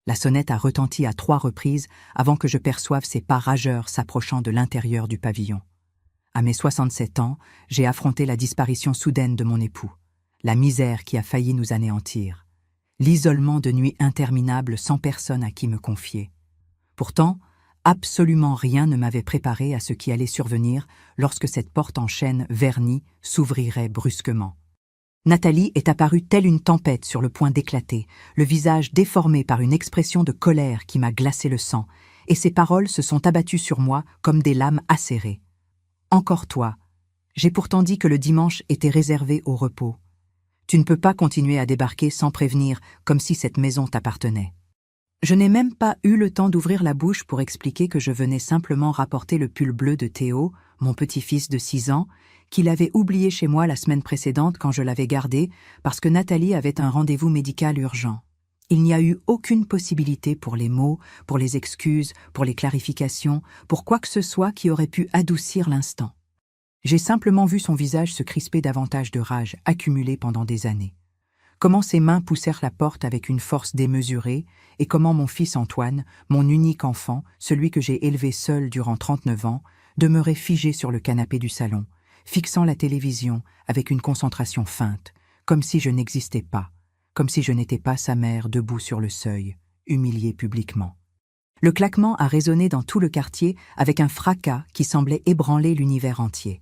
La sonnette a retenti à 3 reprises avant que je perçoive ses pas rageurs s'approchant de l'intérieur du pavillon. À mes 67 ans, j'ai affronté la disparition soudaine de mon époux, la misère qui a failli nous anéantir, l'isolement de nuits interminables sans personne à qui me confier. Pourtant, absolument rien ne m'avait préparé à ce qui allait survenir lorsque cette porte en chêne vernie s'ouvrirait brusquement. Nathalie est apparue telle une tempête sur le point d'éclater, le visage déformé par une expression de colère qui m'a glacé le sang, et ses paroles se sont abattues sur moi comme des lames acérées. « Encore toi. J'ai pourtant dit que le dimanche était réservé au repos. Tu ne peux pas continuer à débarquer sans prévenir, comme si cette maison t'appartenait. » Je n'ai même pas eu le temps d'ouvrir la bouche pour expliquer que je venais simplement rapporter le pull bleu de Théo, mon petit-fils de 6 ans, qu'il avait oublié chez moi la semaine précédente quand je l'avais gardé parce que Nathalie avait un rendez-vous médical urgent. Il n'y a eu aucune possibilité pour les mots, pour les excuses, pour les clarifications, pour quoi que ce soit qui aurait pu adoucir l'instant. J'ai simplement vu son visage se crisper davantage de rage accumulée pendant des années. Comment ses mains poussèrent la porte avec une force démesurée et comment mon fils Antoine, mon unique enfant, celui que j'ai élevé seul durant 39 ans, demeurait figé sur le canapé du salon, fixant la télévision avec une concentration feinte, comme si je n'existais pas, comme si je n'étais pas sa mère debout sur le seuil, humiliée publiquement. Le claquement a résonné dans tout le quartier avec un fracas qui semblait ébranler l'univers entier.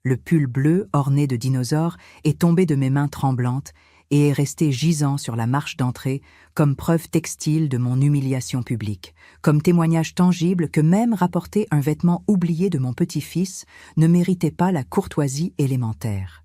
Le pull bleu orné de dinosaures est tombé de mes mains tremblantes et est resté gisant sur la marche d'entrée comme preuve textile de mon humiliation publique, comme témoignage tangible que même rapporter un vêtement oublié de mon petit-fils ne méritait pas la courtoisie élémentaire.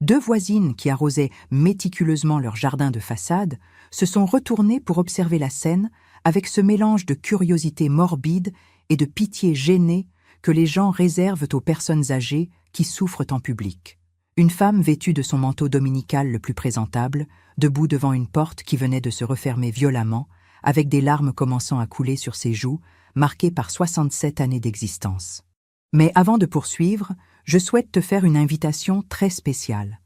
2 voisines qui arrosaient méticuleusement leur jardin de façade se sont retournées pour observer la scène avec ce mélange de curiosité morbide et de pitié gênée que les gens réservent aux personnes âgées qui souffrent en public. Une femme vêtue de son manteau dominical le plus présentable, debout devant une porte qui venait de se refermer violemment, avec des larmes commençant à couler sur ses joues, marquées par 67 années d'existence. Mais avant de poursuivre, je souhaite te faire une invitation très spéciale.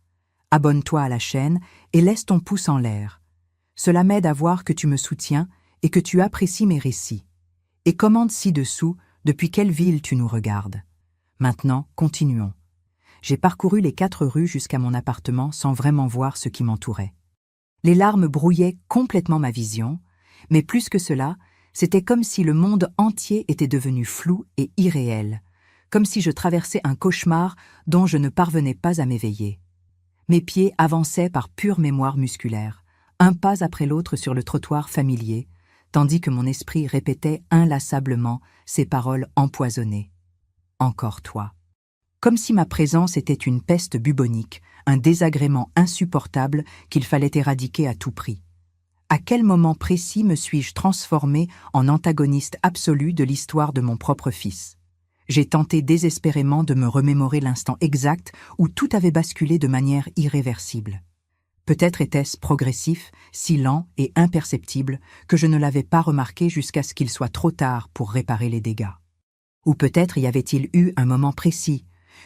Abonne-toi à la chaîne et laisse ton pouce en l'air. Cela m'aide à voir que tu me soutiens et que tu apprécies mes récits. Et commente ci-dessous depuis quelle ville tu nous regardes. Maintenant, continuons. J'ai parcouru les 4 rues jusqu'à mon appartement sans vraiment voir ce qui m'entourait. Les larmes brouillaient complètement ma vision, mais plus que cela, c'était comme si le monde entier était devenu flou et irréel, comme si je traversais un cauchemar dont je ne parvenais pas à m'éveiller. Mes pieds avançaient par pure mémoire musculaire, un pas après l'autre sur le trottoir familier, tandis que mon esprit répétait inlassablement ces paroles empoisonnées. « Encore toi ». Comme si ma présence était une peste bubonique, un désagrément insupportable qu'il fallait éradiquer à tout prix. À quel moment précis me suis-je transformée en antagoniste absolu de l'histoire de mon propre fils? J'ai tenté désespérément de me remémorer l'instant exact où tout avait basculé de manière irréversible. Peut-être était-ce progressif, si lent et imperceptible que je ne l'avais pas remarqué jusqu'à ce qu'il soit trop tard pour réparer les dégâts. Ou peut-être y avait-il eu un moment précis,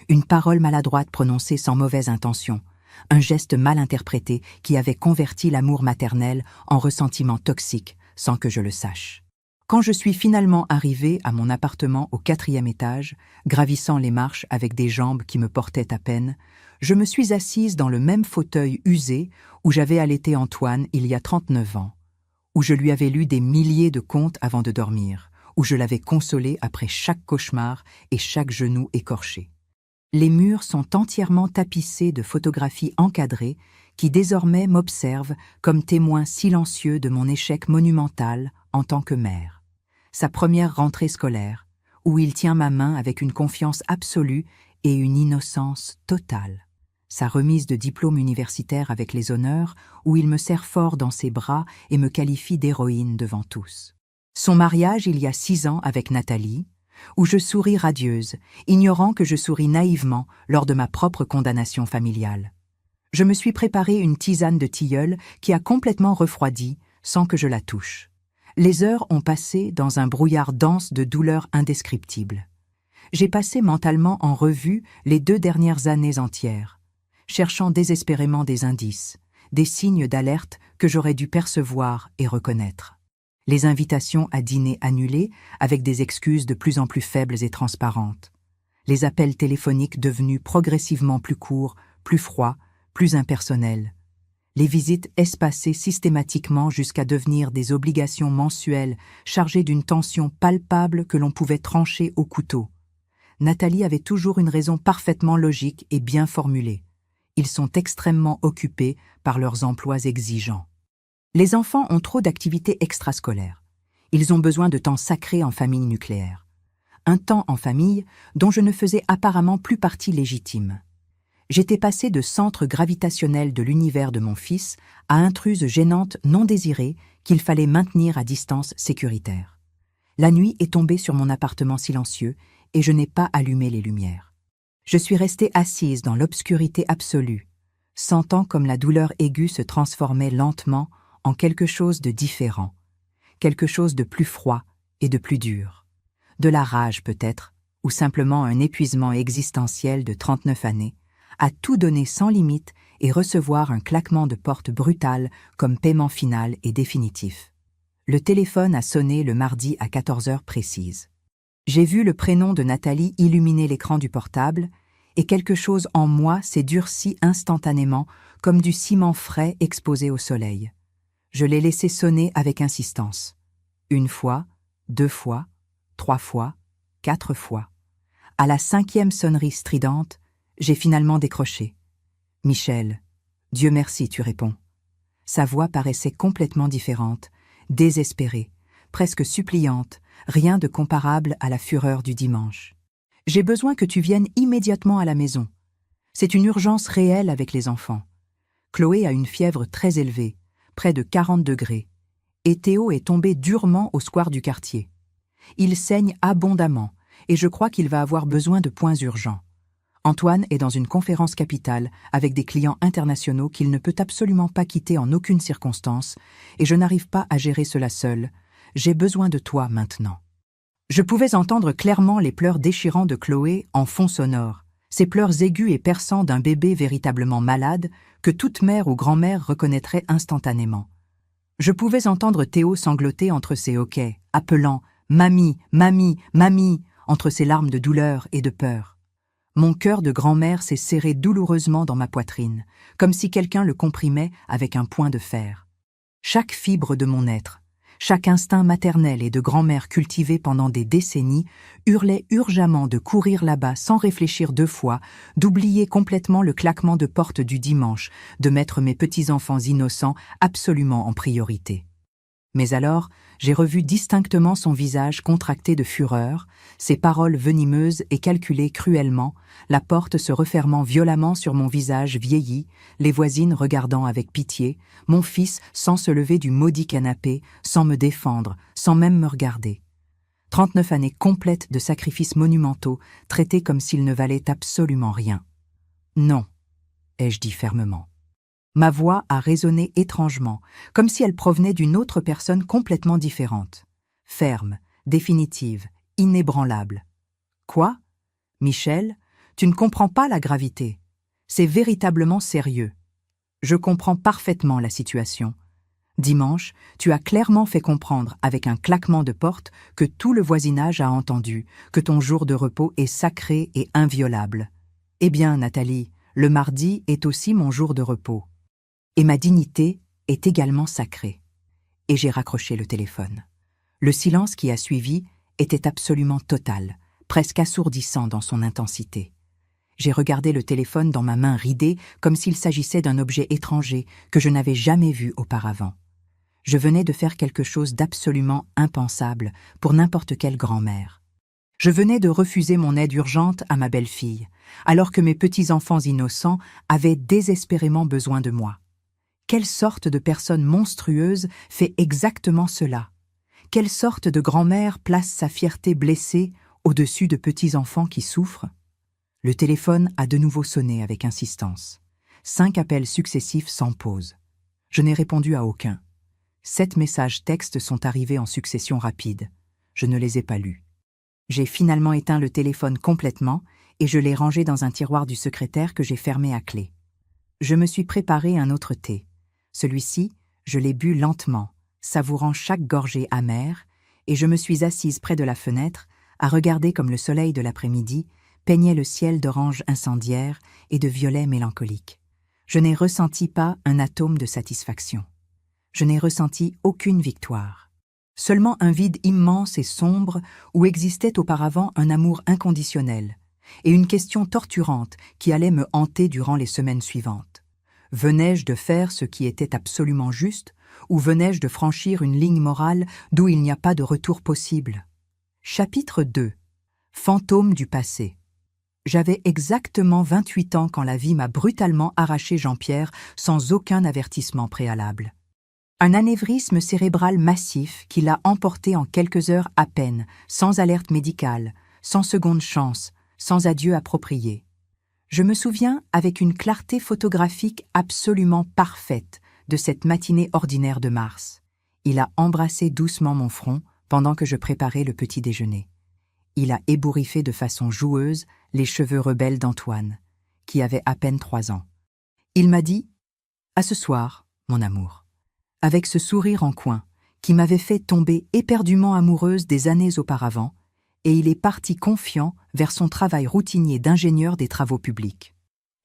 une parole maladroite prononcée sans mauvaise intention, un geste mal interprété qui avait converti l'amour maternel en ressentiment toxique sans que je le sache. Quand je suis finalement arrivée à mon appartement au 4e étage, gravissant les marches avec des jambes qui me portaient à peine, je me suis assise dans le même fauteuil usé où j'avais allaité Antoine il y a 39 ans, où je lui avais lu des milliers de contes avant de dormir, où je l'avais consolé après chaque cauchemar et chaque genou écorché. Les murs sont entièrement tapissés de photographies encadrées qui désormais m'observent comme témoin silencieux de mon échec monumental en tant que mère. Sa première rentrée scolaire, où il tient ma main avec une confiance absolue et une innocence totale. Sa remise de diplôme universitaire avec les honneurs, où il me serre fort dans ses bras et me qualifie d'héroïne devant tous. Son mariage il y a 6 ans avec Nathalie, où je souris radieuse, ignorant que je souris naïvement lors de ma propre condamnation familiale. Je me suis préparé une tisane de tilleul qui a complètement refroidi sans que je la touche. Les heures ont passé dans un brouillard dense de douleurs indescriptibles. J'ai passé mentalement en revue les 2 dernières années entières, cherchant désespérément des indices, des signes d'alerte que j'aurais dû percevoir et reconnaître. Les invitations à dîner annulées avec des excuses de plus en plus faibles et transparentes. Les appels téléphoniques devenus progressivement plus courts, plus froids, plus impersonnels. Les visites espacées systématiquement jusqu'à devenir des obligations mensuelles chargées d'une tension palpable que l'on pouvait trancher au couteau. Nathalie avait toujours une raison parfaitement logique et bien formulée. Ils sont extrêmement occupés par leurs emplois exigeants. Les enfants ont trop d'activités extrascolaires. Ils ont besoin de temps sacré en famille nucléaire. Un temps en famille dont je ne faisais apparemment plus partie légitime. J'étais passée de centre gravitationnel de l'univers de mon fils à intruse gênante non désirée qu'il fallait maintenir à distance sécuritaire. La nuit est tombée sur mon appartement silencieux et je n'ai pas allumé les lumières. Je suis restée assise dans l'obscurité absolue, sentant comme la douleur aiguë se transformait lentement en quelque chose de différent, quelque chose de plus froid et de plus dur. De la rage peut-être, ou simplement un épuisement existentiel de 39 années, à tout donner sans limite et recevoir un claquement de porte brutal comme paiement final et définitif. Le téléphone a sonné le mardi à 14 heures précises. J'ai vu le prénom de Nathalie illuminer l'écran du portable et quelque chose en moi s'est durci instantanément comme du ciment frais exposé au soleil. Je l'ai laissé sonner avec insistance. 1 fois, 2 fois, 3 fois, 4 fois. À la 5e sonnerie stridente, j'ai finalement décroché. « Michel, Dieu merci, tu réponds. » Sa voix paraissait complètement différente, désespérée, presque suppliante, rien de comparable à la fureur du dimanche. « J'ai besoin que tu viennes immédiatement à la maison. C'est une urgence réelle avec les enfants. Chloé a une fièvre très élevée, près de 40 degrés, et Théo est tombé durement au square du quartier. Il saigne abondamment, et je crois qu'il va avoir besoin de points urgents. Antoine est dans une conférence capitale avec des clients internationaux qu'il ne peut absolument pas quitter en aucune circonstance, et je n'arrive pas à gérer cela seul. J'ai besoin de toi maintenant. » Je pouvais entendre clairement les pleurs déchirants de Chloé en fond sonore, ces pleurs aigus et perçants d'un bébé véritablement malade que toute mère ou grand-mère reconnaîtrait instantanément. Je pouvais entendre Théo sangloter entre ses hoquets, appelant « Mamie, mamie, mamie » entre ses larmes de douleur et de peur. Mon cœur de grand-mère s'est serré douloureusement dans ma poitrine, comme si quelqu'un le comprimait avec un poing de fer. Chaque fibre de mon être, chaque instinct maternel et de grand-mère cultivé pendant des décennies, hurlait urgemment de courir là-bas sans réfléchir 2 fois, d'oublier complètement le claquement de porte du dimanche, de mettre mes petits-enfants innocents absolument en priorité. Mais alors, j'ai revu distinctement son visage contracté de fureur, ses paroles venimeuses et calculées cruellement, la porte se refermant violemment sur mon visage vieilli, les voisines regardant avec pitié, mon fils sans se lever du maudit canapé, sans me défendre, sans même me regarder. 39 années complètes de sacrifices monumentaux, traités comme s'ils ne valaient absolument rien. « Non », ai-je dit fermement. Ma voix a résonné étrangement, comme si elle provenait d'une autre personne complètement différente. Ferme, définitive, inébranlable. Quoi ? Michel, tu ne comprends pas la gravité. C'est véritablement sérieux. Je comprends parfaitement la situation. Dimanche, tu as clairement fait comprendre avec un claquement de porte que tout le voisinage a entendu, que ton jour de repos est sacré et inviolable. Eh bien, Nathalie, le mardi est aussi mon jour de repos. Et ma dignité est également sacrée. Et j'ai raccroché le téléphone. Le silence qui a suivi était absolument total, presque assourdissant dans son intensité. J'ai regardé le téléphone dans ma main ridée comme s'il s'agissait d'un objet étranger que je n'avais jamais vu auparavant. Je venais de faire quelque chose d'absolument impensable pour n'importe quelle grand-mère. Je venais de refuser mon aide urgente à ma belle-fille, alors que mes petits-enfants innocents avaient désespérément besoin de moi. Quelle sorte de personne monstrueuse fait exactement cela? Quelle sorte de grand-mère place sa fierté blessée au-dessus de petits-enfants qui souffrent? Le téléphone a de nouveau sonné avec insistance. 5 appels successifs sans pause. Je n'ai répondu à aucun. 7 messages textes sont arrivés en succession rapide. Je ne les ai pas lus. J'ai finalement éteint le téléphone complètement et je l'ai rangé dans un tiroir du secrétaire que j'ai fermé à clé. Je me suis préparé un autre thé. Celui-ci, je l'ai bu lentement, savourant chaque gorgée amère, et je me suis assise près de la fenêtre, à regarder comme le soleil de l'après-midi peignait le ciel d'orange incendiaire et de violet mélancolique. Je n'ai ressenti pas un atome de satisfaction. Je n'ai ressenti aucune victoire. Seulement un vide immense et sombre où existait auparavant un amour inconditionnel, et une question torturante qui allait me hanter durant les semaines suivantes. Venais-je de faire ce qui était absolument juste, ou venais-je de franchir une ligne morale d'où il n'y a pas de retour possible? Chapitre 2. Fantôme du passé. J'avais exactement 28 ans quand la vie m'a brutalement arraché Jean-Pierre sans aucun avertissement préalable. Un anévrisme cérébral massif qui l'a emporté en quelques heures à peine, sans alerte médicale, sans seconde chance, sans adieu approprié. Je me souviens avec une clarté photographique absolument parfaite de cette matinée ordinaire de mars. Il a embrassé doucement mon front pendant que je préparais le petit déjeuner. Il a ébouriffé de façon joueuse les cheveux rebelles d'Antoine, qui avait à peine 3 ans. Il m'a dit « À ce soir, mon amour », avec ce sourire en coin qui m'avait fait tomber éperdument amoureuse des années auparavant, et il est parti confiant vers son travail routinier d'ingénieur des travaux publics.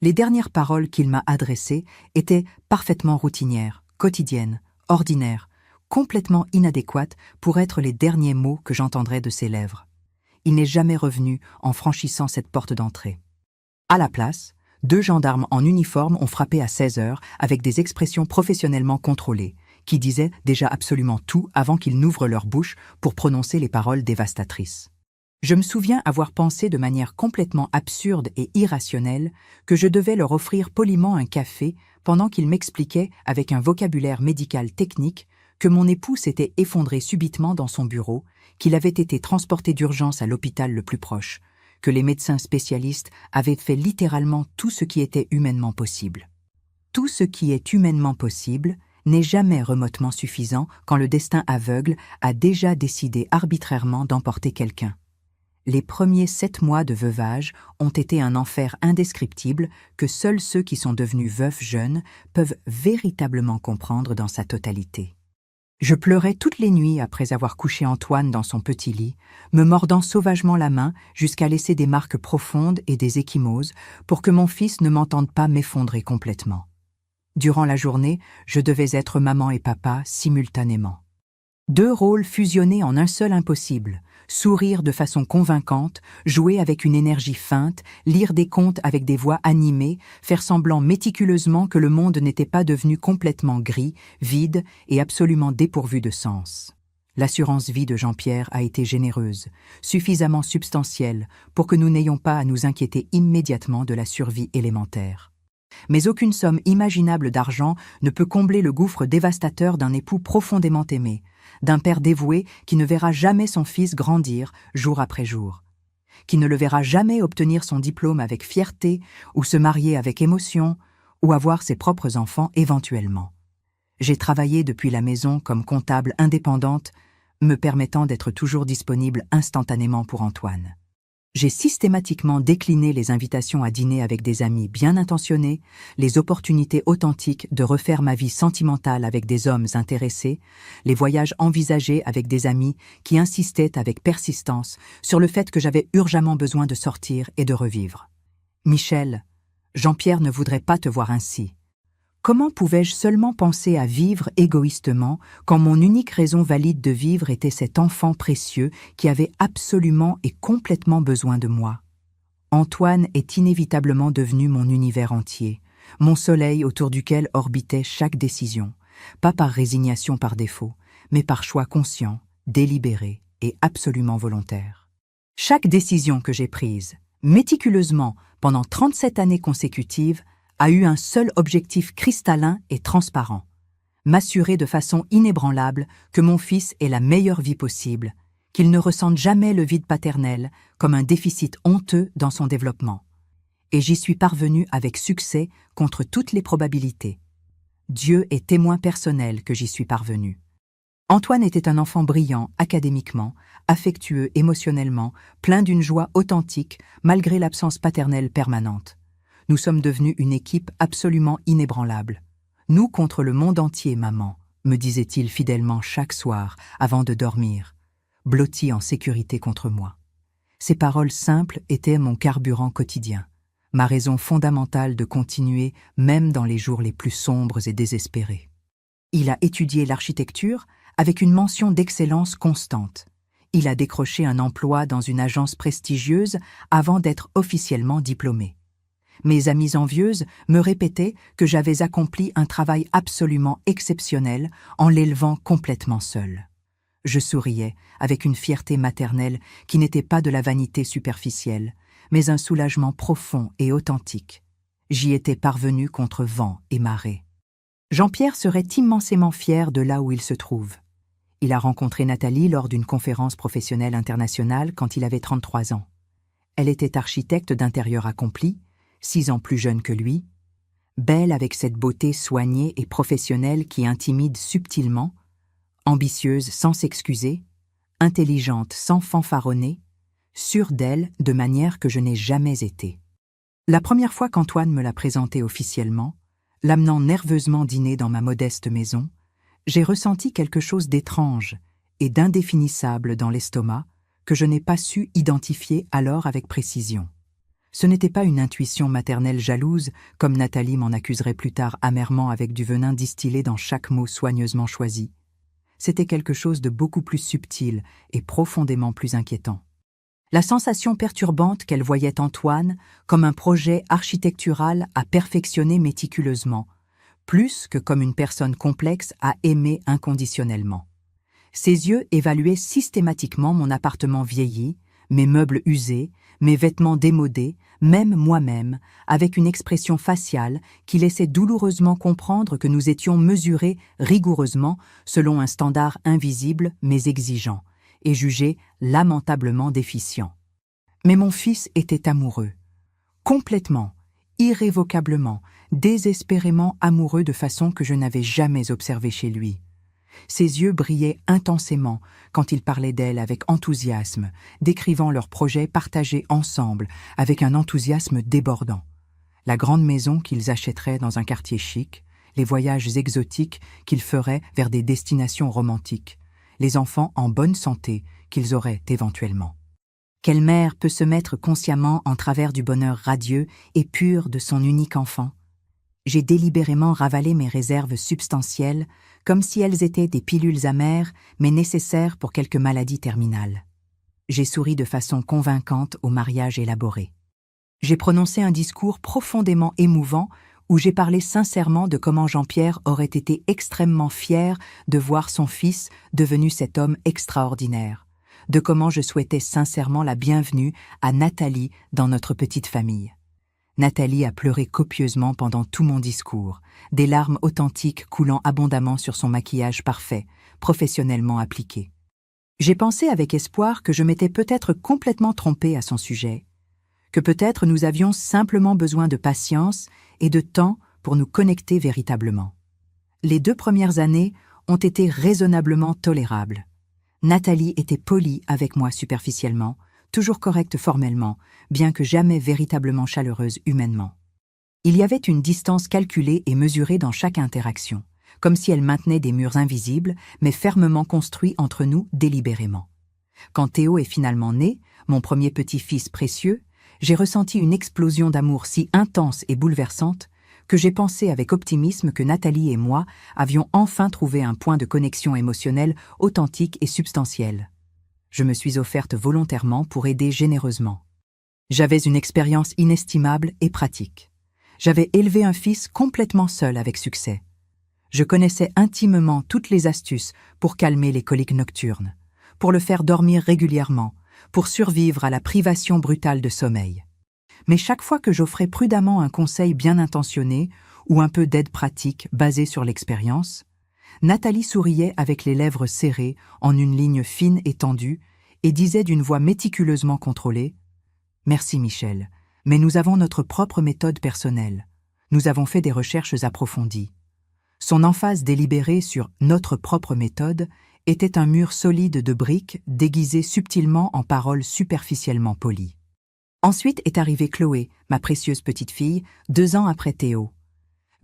Les dernières paroles qu'il m'a adressées étaient parfaitement routinières, quotidiennes, ordinaires, complètement inadéquates pour être les derniers mots que j'entendrais de ses lèvres. Il n'est jamais revenu en franchissant cette porte d'entrée. À la place, 2 gendarmes en uniforme ont frappé à 16 heures avec des expressions professionnellement contrôlées, qui disaient déjà absolument tout avant qu'ils n'ouvrent leur bouche pour prononcer les paroles dévastatrices. Je me souviens avoir pensé de manière complètement absurde et irrationnelle que je devais leur offrir poliment un café pendant qu'ils m'expliquaient avec un vocabulaire médical technique que mon époux s'était effondré subitement dans son bureau, qu'il avait été transporté d'urgence à l'hôpital le plus proche, que les médecins spécialistes avaient fait littéralement tout ce qui était humainement possible. Tout ce qui est humainement possible n'est jamais remotement suffisant quand le destin aveugle a déjà décidé arbitrairement d'emporter quelqu'un. Les premiers 7 mois de veuvage ont été un enfer indescriptible que seuls ceux qui sont devenus veufs jeunes peuvent véritablement comprendre dans sa totalité. Je pleurais toutes les nuits après avoir couché Antoine dans son petit lit, me mordant sauvagement la main jusqu'à laisser des marques profondes et des ecchymoses pour que mon fils ne m'entende pas m'effondrer complètement. Durant la journée, je devais être maman et papa simultanément. 2 rôles fusionnés en un seul impossible, sourire de façon convaincante, jouer avec une énergie feinte, lire des contes avec des voix animées, faire semblant méticuleusement que le monde n'était pas devenu complètement gris, vide et absolument dépourvu de sens. L'assurance vie de Jean-Pierre a été généreuse, suffisamment substantielle pour que nous n'ayons pas à nous inquiéter immédiatement de la survie élémentaire. Mais aucune somme imaginable d'argent ne peut combler le gouffre dévastateur d'un époux profondément aimé, d'un père dévoué qui ne verra jamais son fils grandir jour après jour, qui ne le verra jamais obtenir son diplôme avec fierté ou se marier avec émotion ou avoir ses propres enfants éventuellement. J'ai travaillé depuis la maison comme comptable indépendante, me permettant d'être toujours disponible instantanément pour Antoine. J'ai systématiquement décliné les invitations à dîner avec des amis bien intentionnés, les opportunités authentiques de refaire ma vie sentimentale avec des hommes intéressés, les voyages envisagés avec des amis qui insistaient avec persistance sur le fait que j'avais urgemment besoin de sortir et de revivre. Michel, Jean-Pierre ne voudrait pas te voir ainsi. Comment pouvais-je seulement penser à vivre égoïstement quand mon unique raison valide de vivre était cet enfant précieux qui avait absolument et complètement besoin de moi? Antoine est inévitablement devenu mon univers entier, mon soleil autour duquel orbitait chaque décision, pas par résignation par défaut, mais par choix conscient, délibéré et absolument volontaire. Chaque décision que j'ai prise, méticuleusement pendant 37 années consécutives, a eu un seul objectif cristallin et transparent, m'assurer de façon inébranlable que mon fils ait la meilleure vie possible, qu'il ne ressente jamais le vide paternel comme un déficit honteux dans son développement. Et j'y suis parvenue avec succès contre toutes les probabilités. Dieu est témoin personnel que j'y suis parvenue. Antoine était un enfant brillant académiquement, affectueux émotionnellement, plein d'une joie authentique malgré l'absence paternelle permanente. Nous sommes devenus une équipe absolument inébranlable. Nous contre le monde entier, maman. me disait-il fidèlement chaque soir avant de dormir, blotti en sécurité contre moi. Ces paroles simples étaient mon carburant quotidien, ma raison fondamentale de continuer même dans les jours les plus sombres et désespérés. Il a étudié l'architecture avec une mention d'excellence constante. Il a décroché un emploi dans une agence prestigieuse avant d'être officiellement diplômé. Mes amies envieuses me répétaient que j'avais accompli un travail absolument exceptionnel en l'élevant complètement seule. Je souriais avec une fierté maternelle qui n'était pas de la vanité superficielle, mais un soulagement profond et authentique. J'y étais parvenu contre vent et marée. Jean-Pierre serait immensément fier de là où il se trouve. Il a rencontré Nathalie lors d'une conférence professionnelle internationale quand il avait 33 ans. Elle était architecte d'intérieur accomplie, 6 ans plus jeune que lui, belle avec cette beauté soignée et professionnelle qui intimide subtilement, ambitieuse sans s'excuser, intelligente sans fanfaronner, sûre d'elle de manière que je n'ai jamais été. La première fois qu'Antoine me l'a présentée officiellement, l'amenant nerveusement dîner dans ma modeste maison, j'ai ressenti quelque chose d'étrange et d'indéfinissable dans l'estomac que je n'ai pas su identifier alors avec précision. Ce n'était pas une intuition maternelle jalouse, comme Nathalie m'en accuserait plus tard amèrement avec du venin distillé dans chaque mot soigneusement choisi. C'était quelque chose de beaucoup plus subtil et profondément plus inquiétant. La sensation perturbante qu'elle voyait Antoine comme un projet architectural à perfectionner méticuleusement, plus que comme une personne complexe à aimer inconditionnellement. Ses yeux évaluaient systématiquement mon appartement vieilli, mes meubles usés, mes vêtements démodés, même moi-même, avec une expression faciale qui laissait douloureusement comprendre que nous étions mesurés rigoureusement selon un standard invisible mais exigeant, et jugés lamentablement déficients. Mais mon fils était amoureux, complètement, irrévocablement, désespérément amoureux de façon que je n'avais jamais observée chez lui. Ses yeux brillaient intensément quand il parlait d'elle avec enthousiasme, décrivant leurs projets partagés ensemble avec un enthousiasme débordant. La grande maison qu'ils achèteraient dans un quartier chic, les voyages exotiques qu'ils feraient vers des destinations romantiques, les enfants en bonne santé qu'ils auraient éventuellement. Quelle mère peut se mettre consciemment en travers du bonheur radieux et pur de son unique enfant? J'ai délibérément ravalé mes réserves substantielles, comme si elles étaient des pilules amères, mais nécessaires pour quelque maladie terminale. J'ai souri de façon convaincante au mariage élaboré. J'ai prononcé un discours profondément émouvant où j'ai parlé sincèrement de comment Jean-Pierre aurait été extrêmement fier de voir son fils devenu cet homme extraordinaire, de comment je souhaitais sincèrement la bienvenue à Nathalie dans notre petite famille. Nathalie a pleuré copieusement pendant tout mon discours, des larmes authentiques coulant abondamment sur son maquillage parfait, professionnellement appliqué. J'ai pensé avec espoir que je m'étais peut-être complètement trompée à son sujet, que peut-être nous avions simplement besoin de patience et de temps pour nous connecter véritablement. Les 2 premières années ont été raisonnablement tolérables. Nathalie était polie avec moi superficiellement, toujours correcte formellement, bien que jamais véritablement chaleureuse humainement. Il y avait une distance calculée et mesurée dans chaque interaction, comme si elle maintenait des murs invisibles, mais fermement construits entre nous délibérément. Quand Théo est finalement né, mon premier petit-fils précieux, j'ai ressenti une explosion d'amour si intense et bouleversante que j'ai pensé avec optimisme que Nathalie et moi avions enfin trouvé un point de connexion émotionnelle authentique et substantiel. Je me suis offerte volontairement pour aider généreusement. J'avais une expérience inestimable et pratique. J'avais élevé un fils complètement seul avec succès. Je connaissais intimement toutes les astuces pour calmer les coliques nocturnes, pour le faire dormir régulièrement, pour survivre à la privation brutale de sommeil. Mais chaque fois que j'offrais prudemment un conseil bien intentionné ou un peu d'aide pratique basée sur l'expérience, Nathalie souriait avec les lèvres serrées en une ligne fine et tendue et disait d'une voix méticuleusement contrôlée « Merci Michel, mais nous avons notre propre méthode personnelle. Nous avons fait des recherches approfondies. » Son emphase délibérée sur « notre propre méthode » était un mur solide de briques déguisé subtilement en paroles superficiellement polies. Ensuite est arrivée Chloé, ma précieuse petite fille, 2 ans après Théo.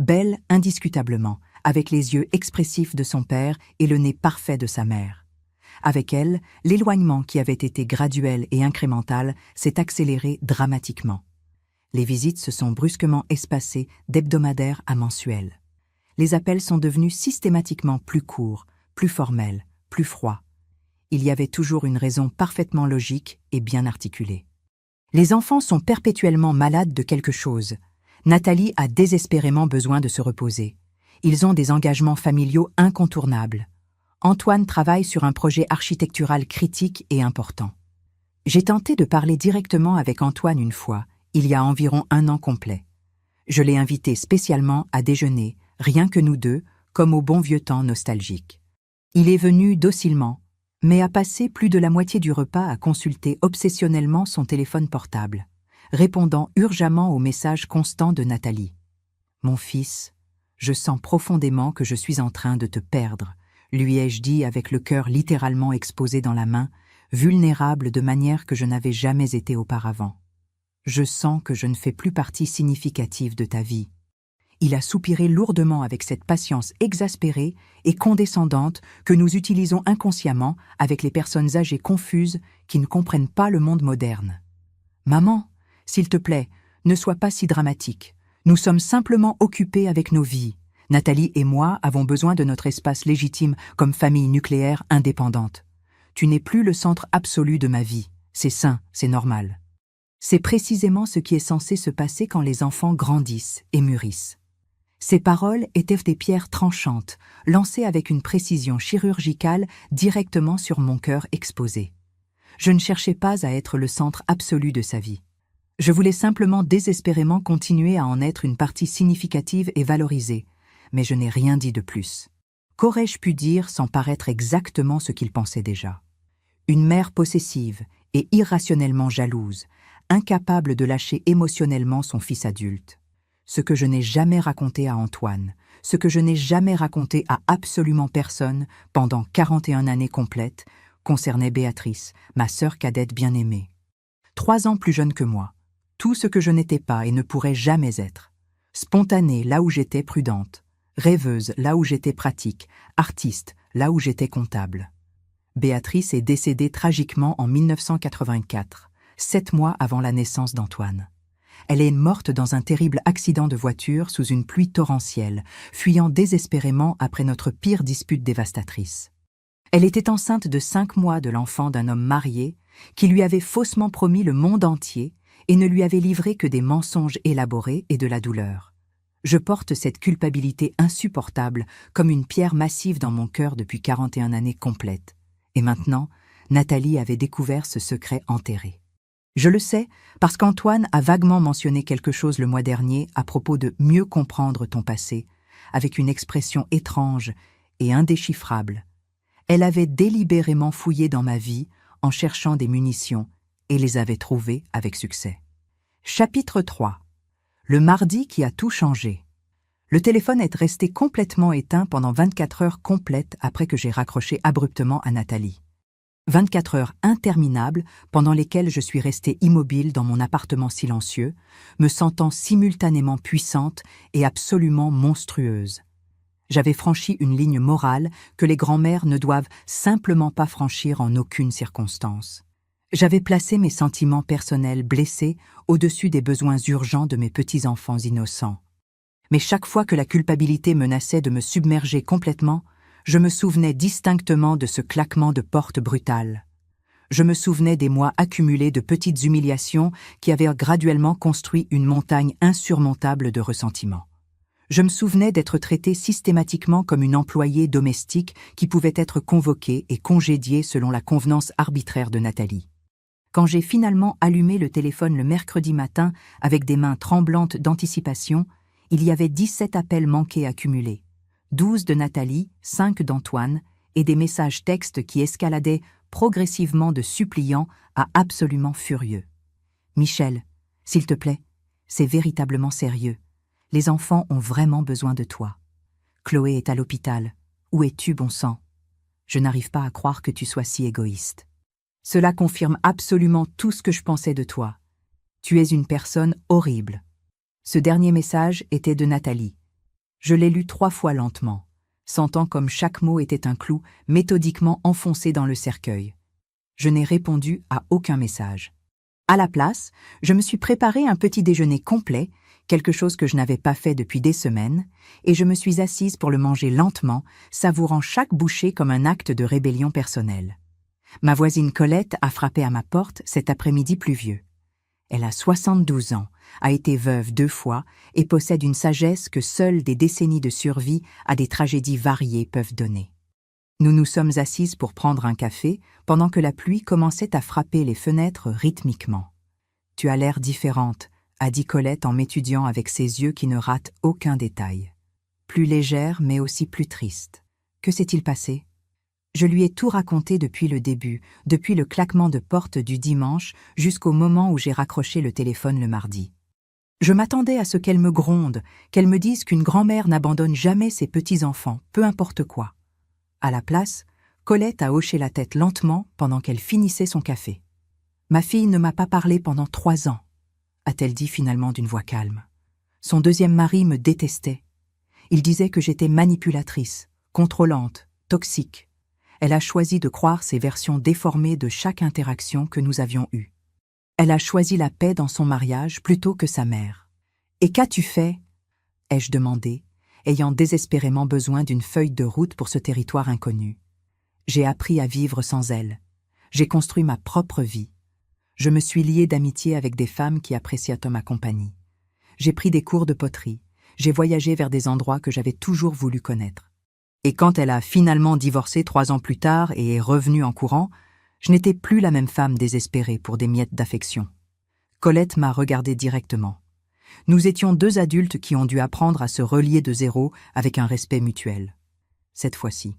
Belle indiscutablement, avec les yeux expressifs de son père et le nez parfait de sa mère. Avec elle, l'éloignement qui avait été graduel et incrémental s'est accéléré dramatiquement. Les visites se sont brusquement espacées d'hebdomadaire à mensuel. Les appels sont devenus systématiquement plus courts, plus formels, plus froids. Il y avait toujours une raison parfaitement logique et bien articulée. Les enfants sont perpétuellement malades de quelque chose. Nathalie a désespérément besoin de se reposer. Ils ont des engagements familiaux incontournables. Antoine travaille sur un projet architectural critique et important. J'ai tenté de parler directement avec Antoine une fois, il y a environ 1 an complet. Je l'ai invité spécialement à déjeuner, rien que nous deux, comme au bon vieux temps nostalgique. Il est venu docilement, mais a passé plus de la moitié du repas à consulter obsessionnellement son téléphone portable, répondant urgemment aux messages constants de Nathalie. « Mon fils, je sens profondément que je suis en train de te perdre », lui ai-je dit avec le cœur littéralement exposé dans la main, vulnérable de manière que je n'avais jamais été auparavant. « Je sens que je ne fais plus partie significative de ta vie. » Il a soupiré lourdement avec cette patience exaspérée et condescendante que nous utilisons inconsciemment avec les personnes âgées confuses qui ne comprennent pas le monde moderne. « Maman, s'il te plaît, ne sois pas si dramatique. Nous sommes simplement occupés avec nos vies. Nathalie et moi avons besoin de notre espace légitime comme famille nucléaire indépendante. Tu n'es plus le centre absolu de ma vie. C'est sain, c'est normal. » C'est précisément ce qui est censé se passer quand les enfants grandissent et mûrissent. Ces paroles étaient des pierres tranchantes, lancées avec une précision chirurgicale directement sur mon cœur exposé. Je ne cherchais pas à être le centre absolu de sa vie. Je voulais simplement désespérément continuer à en être une partie significative et valorisée, mais je n'ai rien dit de plus. Qu'aurais-je pu dire sans paraître exactement ce qu'il pensait déjà? Une mère possessive et irrationnellement jalouse, incapable de lâcher émotionnellement son fils adulte. Ce que je n'ai jamais raconté à Antoine, ce que je n'ai jamais raconté à absolument personne pendant 41 années complètes, concernait Béatrice, ma sœur cadette bien-aimée. 3 ans plus jeune que moi, tout ce que je n'étais pas et ne pourrais jamais être. Spontanée là où j'étais prudente, rêveuse là où j'étais pratique, artiste là où j'étais comptable. Béatrice est décédée tragiquement en 1984, 7 mois avant la naissance d'Antoine. Elle est morte dans un terrible accident de voiture sous une pluie torrentielle, fuyant désespérément après notre pire dispute dévastatrice. Elle était enceinte de 5 mois de l'enfant d'un homme marié qui lui avait faussement promis le monde entier et ne lui avait livré que des mensonges élaborés et de la douleur. Je porte cette culpabilité insupportable comme une pierre massive dans mon cœur depuis 41 années complètes. Et maintenant, Nathalie avait découvert ce secret enterré. Je le sais parce qu'Antoine a vaguement mentionné quelque chose le mois dernier à propos de « mieux comprendre ton passé », avec une expression étrange et indéchiffrable. Elle avait délibérément fouillé dans ma vie en cherchant des munitions et les avait trouvées avec succès. Chapitre 3. Le mardi qui a tout changé. Le téléphone est resté complètement éteint pendant 24 heures complètes après que j'ai raccroché abruptement à Nathalie. 24 heures interminables pendant lesquelles je suis restée immobile dans mon appartement silencieux, me sentant simultanément puissante et absolument monstrueuse. J'avais franchi une ligne morale que les grands-mères ne doivent simplement pas franchir en aucune circonstance. J'avais placé mes sentiments personnels blessés au-dessus des besoins urgents de mes petits-enfants innocents. Mais chaque fois que la culpabilité menaçait de me submerger complètement, je me souvenais distinctement de ce claquement de porte brutal. Je me souvenais des mois accumulés de petites humiliations qui avaient graduellement construit une montagne insurmontable de ressentiment. Je me souvenais d'être traitée systématiquement comme une employée domestique qui pouvait être convoquée et congédiée selon la convenance arbitraire de Nathalie. Quand j'ai finalement allumé le téléphone le mercredi matin avec des mains tremblantes d'anticipation, il y avait 17 appels manqués accumulés. 12 de Nathalie, 5 d'Antoine, et des messages textes qui escaladaient progressivement de suppliants à absolument furieux. « Michel, s'il te plaît, c'est véritablement sérieux. Les enfants ont vraiment besoin de toi. Chloé est à l'hôpital. Où es-tu, bon sang? Je n'arrive pas à croire que tu sois si égoïste. Cela confirme absolument tout ce que je pensais de toi. Tu es une personne horrible. » Ce dernier message était de Nathalie. Je l'ai lu 3 fois lentement, sentant comme chaque mot était un clou méthodiquement enfoncé dans le cercueil. Je n'ai répondu à aucun message. À la place, je me suis préparé un petit déjeuner complet, quelque chose que je n'avais pas fait depuis des semaines, et je me suis assise pour le manger lentement, savourant chaque bouchée comme un acte de rébellion personnelle. Ma voisine Colette a frappé à ma porte cet après-midi pluvieux. Elle a 72 ans, a été veuve 2 fois et possède une sagesse que seules des décennies de survie à des tragédies variées peuvent donner. Nous nous sommes assises pour prendre un café pendant que la pluie commençait à frapper les fenêtres rythmiquement. « Tu as l'air différente », a dit Colette en m'étudiant avec ses yeux qui ne ratent aucun détail. Plus légère mais aussi plus triste. Que s'est-il passé ? Je lui ai tout raconté depuis le début, depuis le claquement de porte du dimanche jusqu'au moment où j'ai raccroché le téléphone le mardi. Je m'attendais à ce qu'elle me gronde, qu'elle me dise qu'une grand-mère n'abandonne jamais ses petits-enfants, peu importe quoi. À la place, Colette a hoché la tête lentement pendant qu'elle finissait son café. « Ma fille ne m'a pas parlé pendant 3 ans, a-t-elle dit finalement d'une voix calme. Son deuxième mari me détestait. Il disait que j'étais manipulatrice, contrôlante, toxique. Elle a choisi de croire ces versions déformées de chaque interaction que nous avions eue. Elle a choisi la paix dans son mariage plutôt que sa mère. « Et qu'as-tu fait ?» ai-je demandé, ayant désespérément besoin d'une feuille de route pour ce territoire inconnu. J'ai appris à vivre sans elle. J'ai construit ma propre vie. Je me suis liée d'amitié avec des femmes qui appréciaient ma compagnie. J'ai pris des cours de poterie. J'ai voyagé vers des endroits que j'avais toujours voulu connaître. Et quand elle a finalement divorcé 3 ans plus tard et est revenue en courant, je n'étais plus la même femme désespérée pour des miettes d'affection. Colette m'a regardé directement. Nous étions 2 adultes qui ont dû apprendre à se relier de zéro avec un respect mutuel. Cette fois-ci.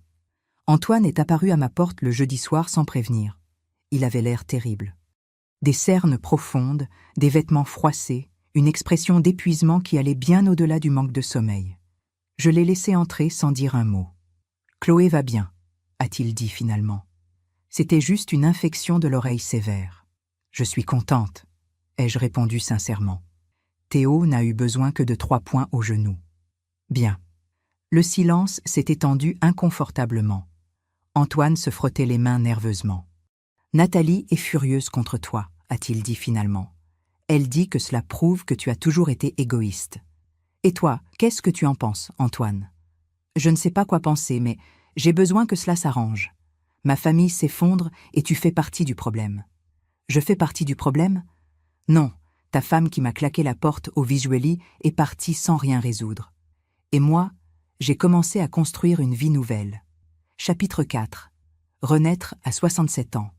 Antoine est apparu à ma porte le jeudi soir sans prévenir. Il avait l'air terrible. Des cernes profondes, des vêtements froissés, une expression d'épuisement qui allait bien au-delà du manque de sommeil. Je l'ai laissé entrer sans dire un mot. « Chloé va bien », a-t-il dit finalement. C'était juste une infection de l'oreille sévère. « Je suis contente », ai-je répondu sincèrement. Théo n'a eu besoin que de 3 points au genou. Bien. Le silence s'est étendu inconfortablement. Antoine se frottait les mains nerveusement. « Nathalie est furieuse contre toi », a-t-il dit finalement. « Elle dit que cela prouve que tu as toujours été égoïste. Et toi, qu'est-ce que tu en penses, Antoine ? Je ne sais pas quoi penser, mais j'ai besoin que cela s'arrange. Ma famille s'effondre et tu fais partie du problème. » Je fais partie du problème ? Non, ta femme qui m'a claqué la porte au Visually est partie sans rien résoudre. Et moi, j'ai commencé à construire une vie nouvelle. Chapitre 4. Renaître à 67 ans.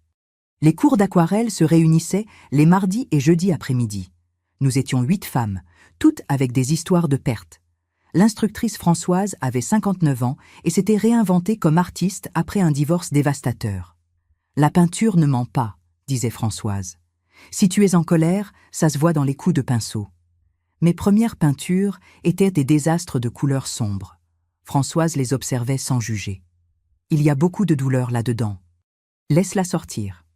Les cours d'aquarelle se réunissaient les mardis et jeudis après-midi. Nous étions 8 femmes, toutes avec des histoires de perte. L'instructrice Françoise avait 59 ans et s'était réinventée comme artiste après un divorce dévastateur. « La peinture ne ment pas », disait Françoise. « Si tu es en colère, ça se voit dans les coups de pinceau. » Mes premières peintures étaient des désastres de couleurs sombres. Françoise les observait sans juger. « Il y a beaucoup de douleur là-dedans. Laisse-la sortir. »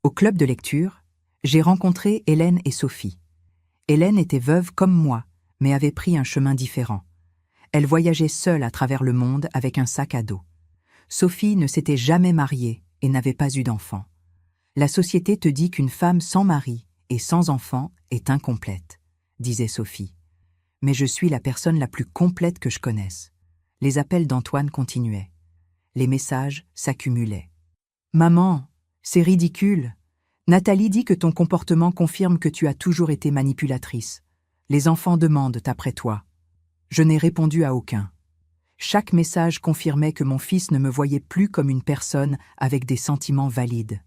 Au club de lecture, j'ai rencontré Hélène et Sophie. Hélène était veuve comme moi, mais avait pris un chemin différent. Elle voyageait seule à travers le monde avec un sac à dos. Sophie ne s'était jamais mariée et n'avait pas eu d'enfant. La société te dit qu'une femme sans mari et sans enfant est incomplète, disait Sophie. Mais je suis la personne la plus complète que je connaisse. Les appels d'Antoine continuaient. Les messages s'accumulaient. « Maman, c'est ridicule. Nathalie dit que ton comportement confirme que tu as toujours été manipulatrice. Les enfants demandent après toi. » Je n'ai répondu à aucun. Chaque message confirmait que mon fils ne me voyait plus comme une personne avec des sentiments valides.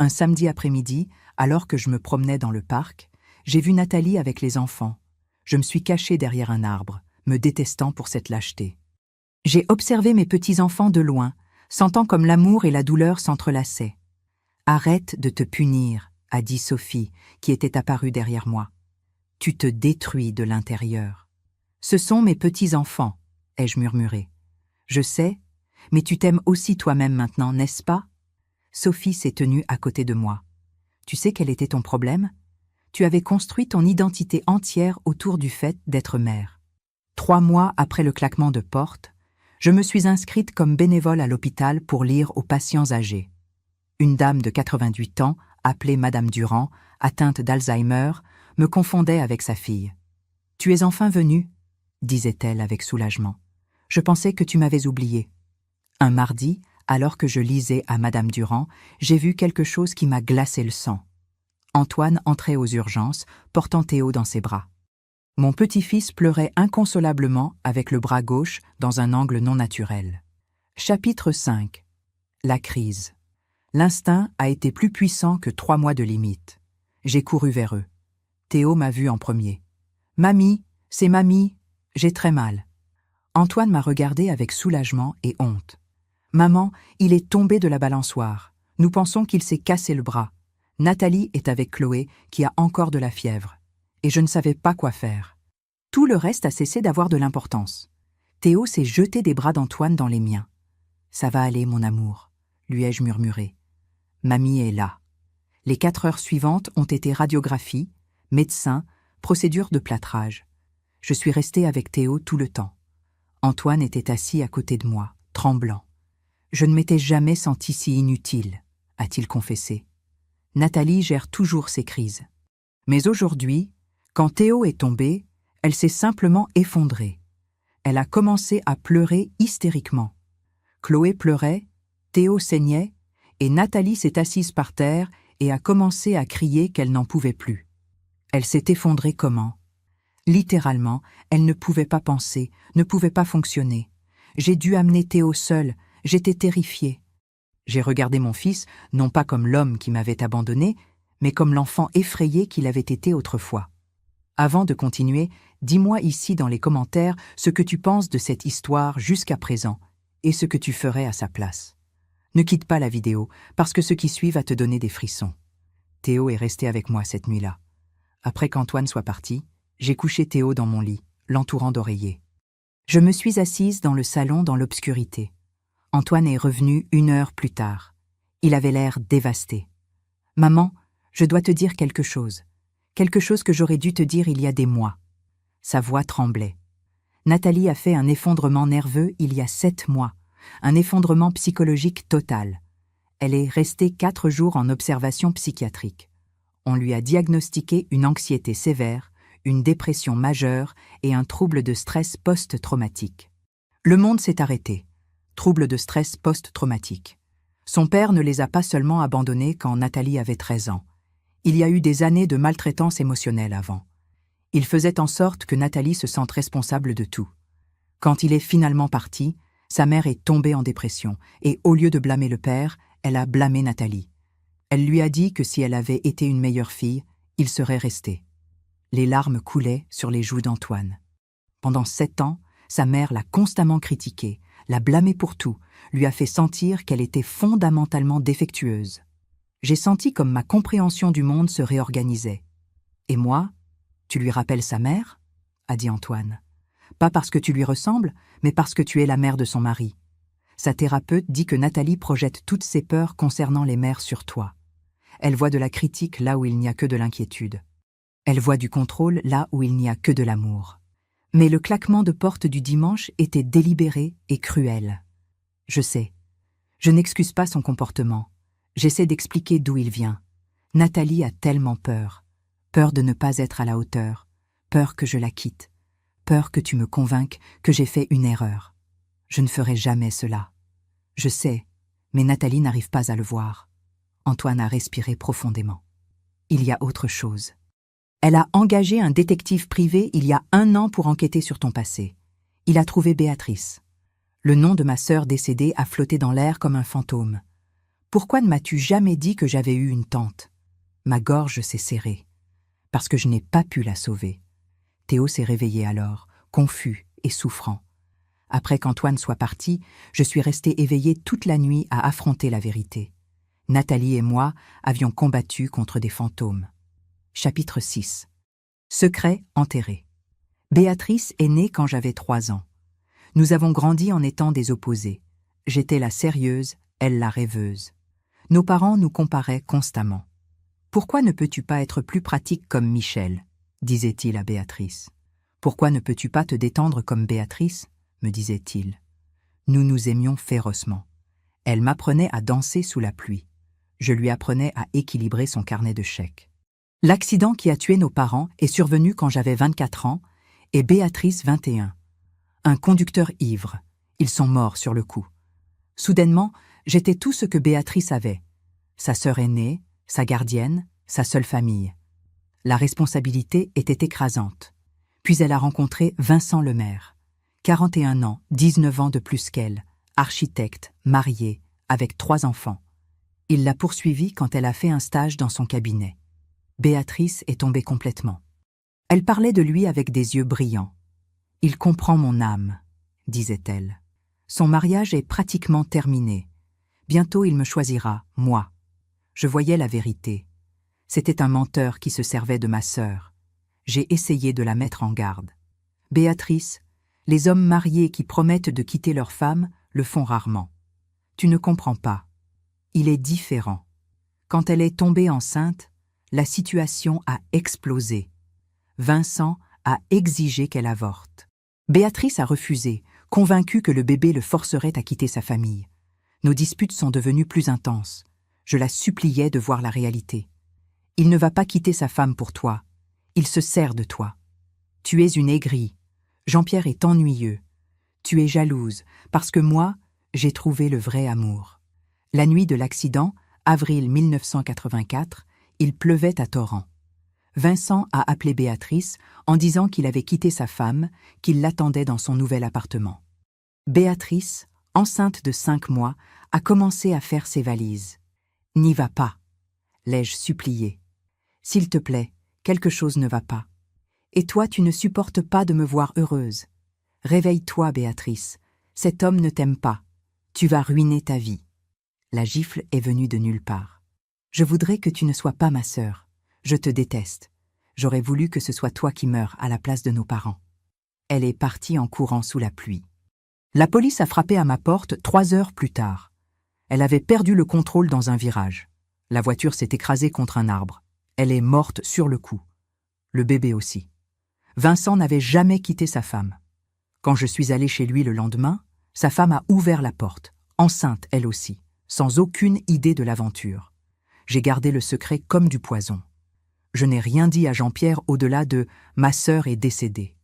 Un samedi après-midi, alors que je me promenais dans le parc, j'ai vu Nathalie avec les enfants. Je me suis cachée derrière un arbre, me détestant pour cette lâcheté. J'ai observé mes petits-enfants de loin, sentant comme l'amour et la douleur s'entrelaçaient. « Arrête de te punir », a dit Sophie, qui était apparue derrière moi. « Tu te détruis de l'intérieur. »« Ce sont mes petits-enfants », ai-je murmuré. « Je sais, mais tu t'aimes aussi toi-même maintenant, n'est-ce pas ?» Sophie s'est tenue à côté de moi. « Tu sais quel était ton problème ? Tu avais construit ton identité entière autour du fait d'être mère. 3 mois après le claquement de porte, je me suis inscrite comme bénévole à l'hôpital pour lire aux patients âgés. Une dame de 88 ans, appelée Madame Durand, atteinte d'Alzheimer, me confondait avec sa fille. « Tu es enfin venue » disait-elle avec soulagement. « Je pensais que tu m'avais oublié. » Un mardi, alors que je lisais à Madame Durand, j'ai vu quelque chose qui m'a glacé le sang. Antoine entrait aux urgences, portant Théo dans ses bras. Mon petit-fils pleurait inconsolablement avec le bras gauche dans un angle non naturel. Chapitre 5. La crise. L'instinct a été plus puissant que 3 mois de limite. J'ai couru vers eux. Théo m'a vu en premier. « Mamie, c'est mamie, j'ai très mal. » Antoine m'a regardé avec soulagement et honte. « Maman, il est tombé de la balançoire. Nous pensons qu'il s'est cassé le bras. Nathalie est avec Chloé, qui a encore de la fièvre. Et je ne savais pas quoi faire. » Tout le reste a cessé d'avoir de l'importance. Théo s'est jeté des bras d'Antoine dans les miens. « Ça va aller, mon amour, » lui ai-je murmuré. Mamie est là. Les 4 heures suivantes ont été radiographie, médecin, procédure de plâtrage. Je suis restée avec Théo tout le temps. Antoine était assis à côté de moi, tremblant. « Je ne m'étais jamais senti si inutile », a-t-il confessé. Nathalie gère toujours ses crises. Mais aujourd'hui, quand Théo est tombé, elle s'est simplement effondrée. Elle a commencé à pleurer hystériquement. Chloé pleurait, Théo saignait, et Nathalie s'est assise par terre et a commencé à crier qu'elle n'en pouvait plus. Elle s'est effondrée comment? Littéralement, elle ne pouvait pas penser, ne pouvait pas fonctionner. J'ai dû amener Théo seul, j'étais terrifiée. J'ai regardé mon fils, non pas comme l'homme qui m'avait abandonné, mais comme l'enfant effrayé qu'il avait été autrefois. Avant de continuer, dis-moi ici dans les commentaires ce que tu penses de cette histoire jusqu'à présent et ce que tu ferais à sa place. Ne quitte pas la vidéo, parce que ce qui suit va te donner des frissons. Théo est resté avec moi cette nuit-là. Après qu'Antoine soit parti, j'ai couché Théo dans mon lit, l'entourant d'oreillers. Je me suis assise dans le salon dans l'obscurité. Antoine est revenu 1 heure plus tard. Il avait l'air dévasté. « Maman, je dois te dire quelque chose que j'aurais dû te dire il y a des mois. » Sa voix tremblait. Nathalie a fait un effondrement nerveux il y a 7 mois, un effondrement psychologique total. Elle est restée 4 jours en observation psychiatrique. On lui a diagnostiqué une anxiété sévère, une dépression majeure et un trouble de stress post-traumatique. Le monde s'est arrêté. Trouble de stress post-traumatique. Son père ne les a pas seulement abandonnés quand Nathalie avait 13 ans. Il y a eu des années de maltraitance émotionnelle avant. Il faisait en sorte que Nathalie se sente responsable de tout. Quand il est finalement parti, sa mère est tombée en dépression et au lieu de blâmer le père, elle a blâmé Nathalie. Elle lui a dit que si elle avait été une meilleure fille, il serait resté. Les larmes coulaient sur les joues d'Antoine. Pendant 7 ans, sa mère l'a constamment critiquée, l'a blâmée pour tout, lui a fait sentir qu'elle était fondamentalement défectueuse. J'ai senti comme ma compréhension du monde se réorganisait. « Et moi, tu lui rappelles sa mère ?» a dit Antoine. « Pas parce que tu lui ressembles, mais parce que tu es la mère de son mari. » Sa thérapeute dit que Nathalie projette toutes ses peurs concernant les mères sur toi. Elle voit de la critique là où il n'y a que de l'inquiétude. Elle voit du contrôle là où il n'y a que de l'amour. Mais le claquement de porte du dimanche était délibéré et cruel. Je sais. Je n'excuse pas son comportement. J'essaie d'expliquer d'où il vient. Nathalie a tellement peur. Peur de ne pas être à la hauteur. Peur que je la quitte. Peur que tu me convainques que j'ai fait une erreur. Je ne ferai jamais cela. Je sais, mais Nathalie n'arrive pas à le voir. Antoine a respiré profondément. Il y a autre chose. Elle a engagé un détective privé il y a 1 an pour enquêter sur ton passé. Il a trouvé Béatrice. Le nom de ma sœur décédée a flotté dans l'air comme un fantôme. Pourquoi ne m'as-tu jamais dit que j'avais eu une tante? Ma gorge s'est serrée. Parce que je n'ai pas pu la sauver. Théo s'est réveillé alors, confus et souffrant. Après qu'Antoine soit parti, je suis restée éveillée toute la nuit à affronter la vérité. Nathalie et moi avions combattu contre des fantômes. Chapitre 6. Secret enterré. Béatrice est née quand j'avais 3 ans. Nous avons grandi en étant des opposés. J'étais la sérieuse, elle la rêveuse. Nos parents nous comparaient constamment. « Pourquoi ne peux-tu pas être plus pratique comme Michel ?» disait-il à Béatrice. « Pourquoi ne peux-tu pas te détendre comme Béatrice ? Me disait-il. Nous nous aimions férocement. Elle m'apprenait à danser sous la pluie. Je lui apprenais à équilibrer son carnet de chèques. L'accident qui a tué nos parents est survenu quand j'avais 24 ans et Béatrice 21. Un conducteur ivre. Ils sont morts sur le coup. Soudainement, j'étais tout ce que Béatrice avait. Sa sœur aînée, sa gardienne, sa seule famille. La responsabilité était écrasante. Puis elle a rencontré Vincent Lemaire. 41 ans, 19 ans de plus qu'elle, architecte, marié, avec 3 enfants. Il l'a poursuivie quand elle a fait un stage dans son cabinet. Béatrice est tombée complètement. Elle parlait de lui avec des yeux brillants. « Il comprend mon âme », disait-elle. Son mariage est pratiquement terminé. Bientôt il me choisira, moi. Je voyais la vérité. C'était un menteur qui se servait de ma sœur. J'ai essayé de la mettre en garde. Béatrice, les hommes mariés qui promettent de quitter leur femme le font rarement. Tu ne comprends pas. Il est différent. Quand elle est tombée enceinte, la situation a explosé. Vincent a exigé qu'elle avorte. Béatrice a refusé, convaincue que le bébé le forcerait à quitter sa famille. Nos disputes sont devenues plus intenses. Je la suppliais de voir la réalité. Il ne va pas quitter sa femme pour toi. Il se sert de toi. Tu es une aigrie. Jean-Pierre est ennuyeux. Tu es jalouse, parce que moi, j'ai trouvé le vrai amour. La nuit de l'accident, avril 1984, il pleuvait à torrents. Vincent a appelé Béatrice en disant qu'il avait quitté sa femme, qu'il l'attendait dans son nouvel appartement. Béatrice, enceinte de 5 mois, a commencé à faire ses valises. « N'y va pas », l'ai-je supplié. « S'il te plaît, quelque chose ne va pas. Et toi, tu ne supportes pas de me voir heureuse. Réveille-toi, Béatrice. Cet homme ne t'aime pas. Tu vas ruiner ta vie. » La gifle est venue de nulle part. « Je voudrais que tu ne sois pas ma sœur. Je te déteste. J'aurais voulu que ce soit toi qui meurs à la place de nos parents. » Elle est partie en courant sous la pluie. La police a frappé à ma porte 3 heures plus tard. Elle avait perdu le contrôle dans un virage. La voiture s'est écrasée contre un arbre. Elle est morte sur le coup. Le bébé aussi. Vincent n'avait jamais quitté sa femme. Quand je suis allée chez lui le lendemain, sa femme a ouvert la porte, enceinte elle aussi, sans aucune idée de l'aventure. J'ai gardé le secret comme du poison. Je n'ai rien dit à Jean-Pierre au-delà de « ma sœur est décédée ».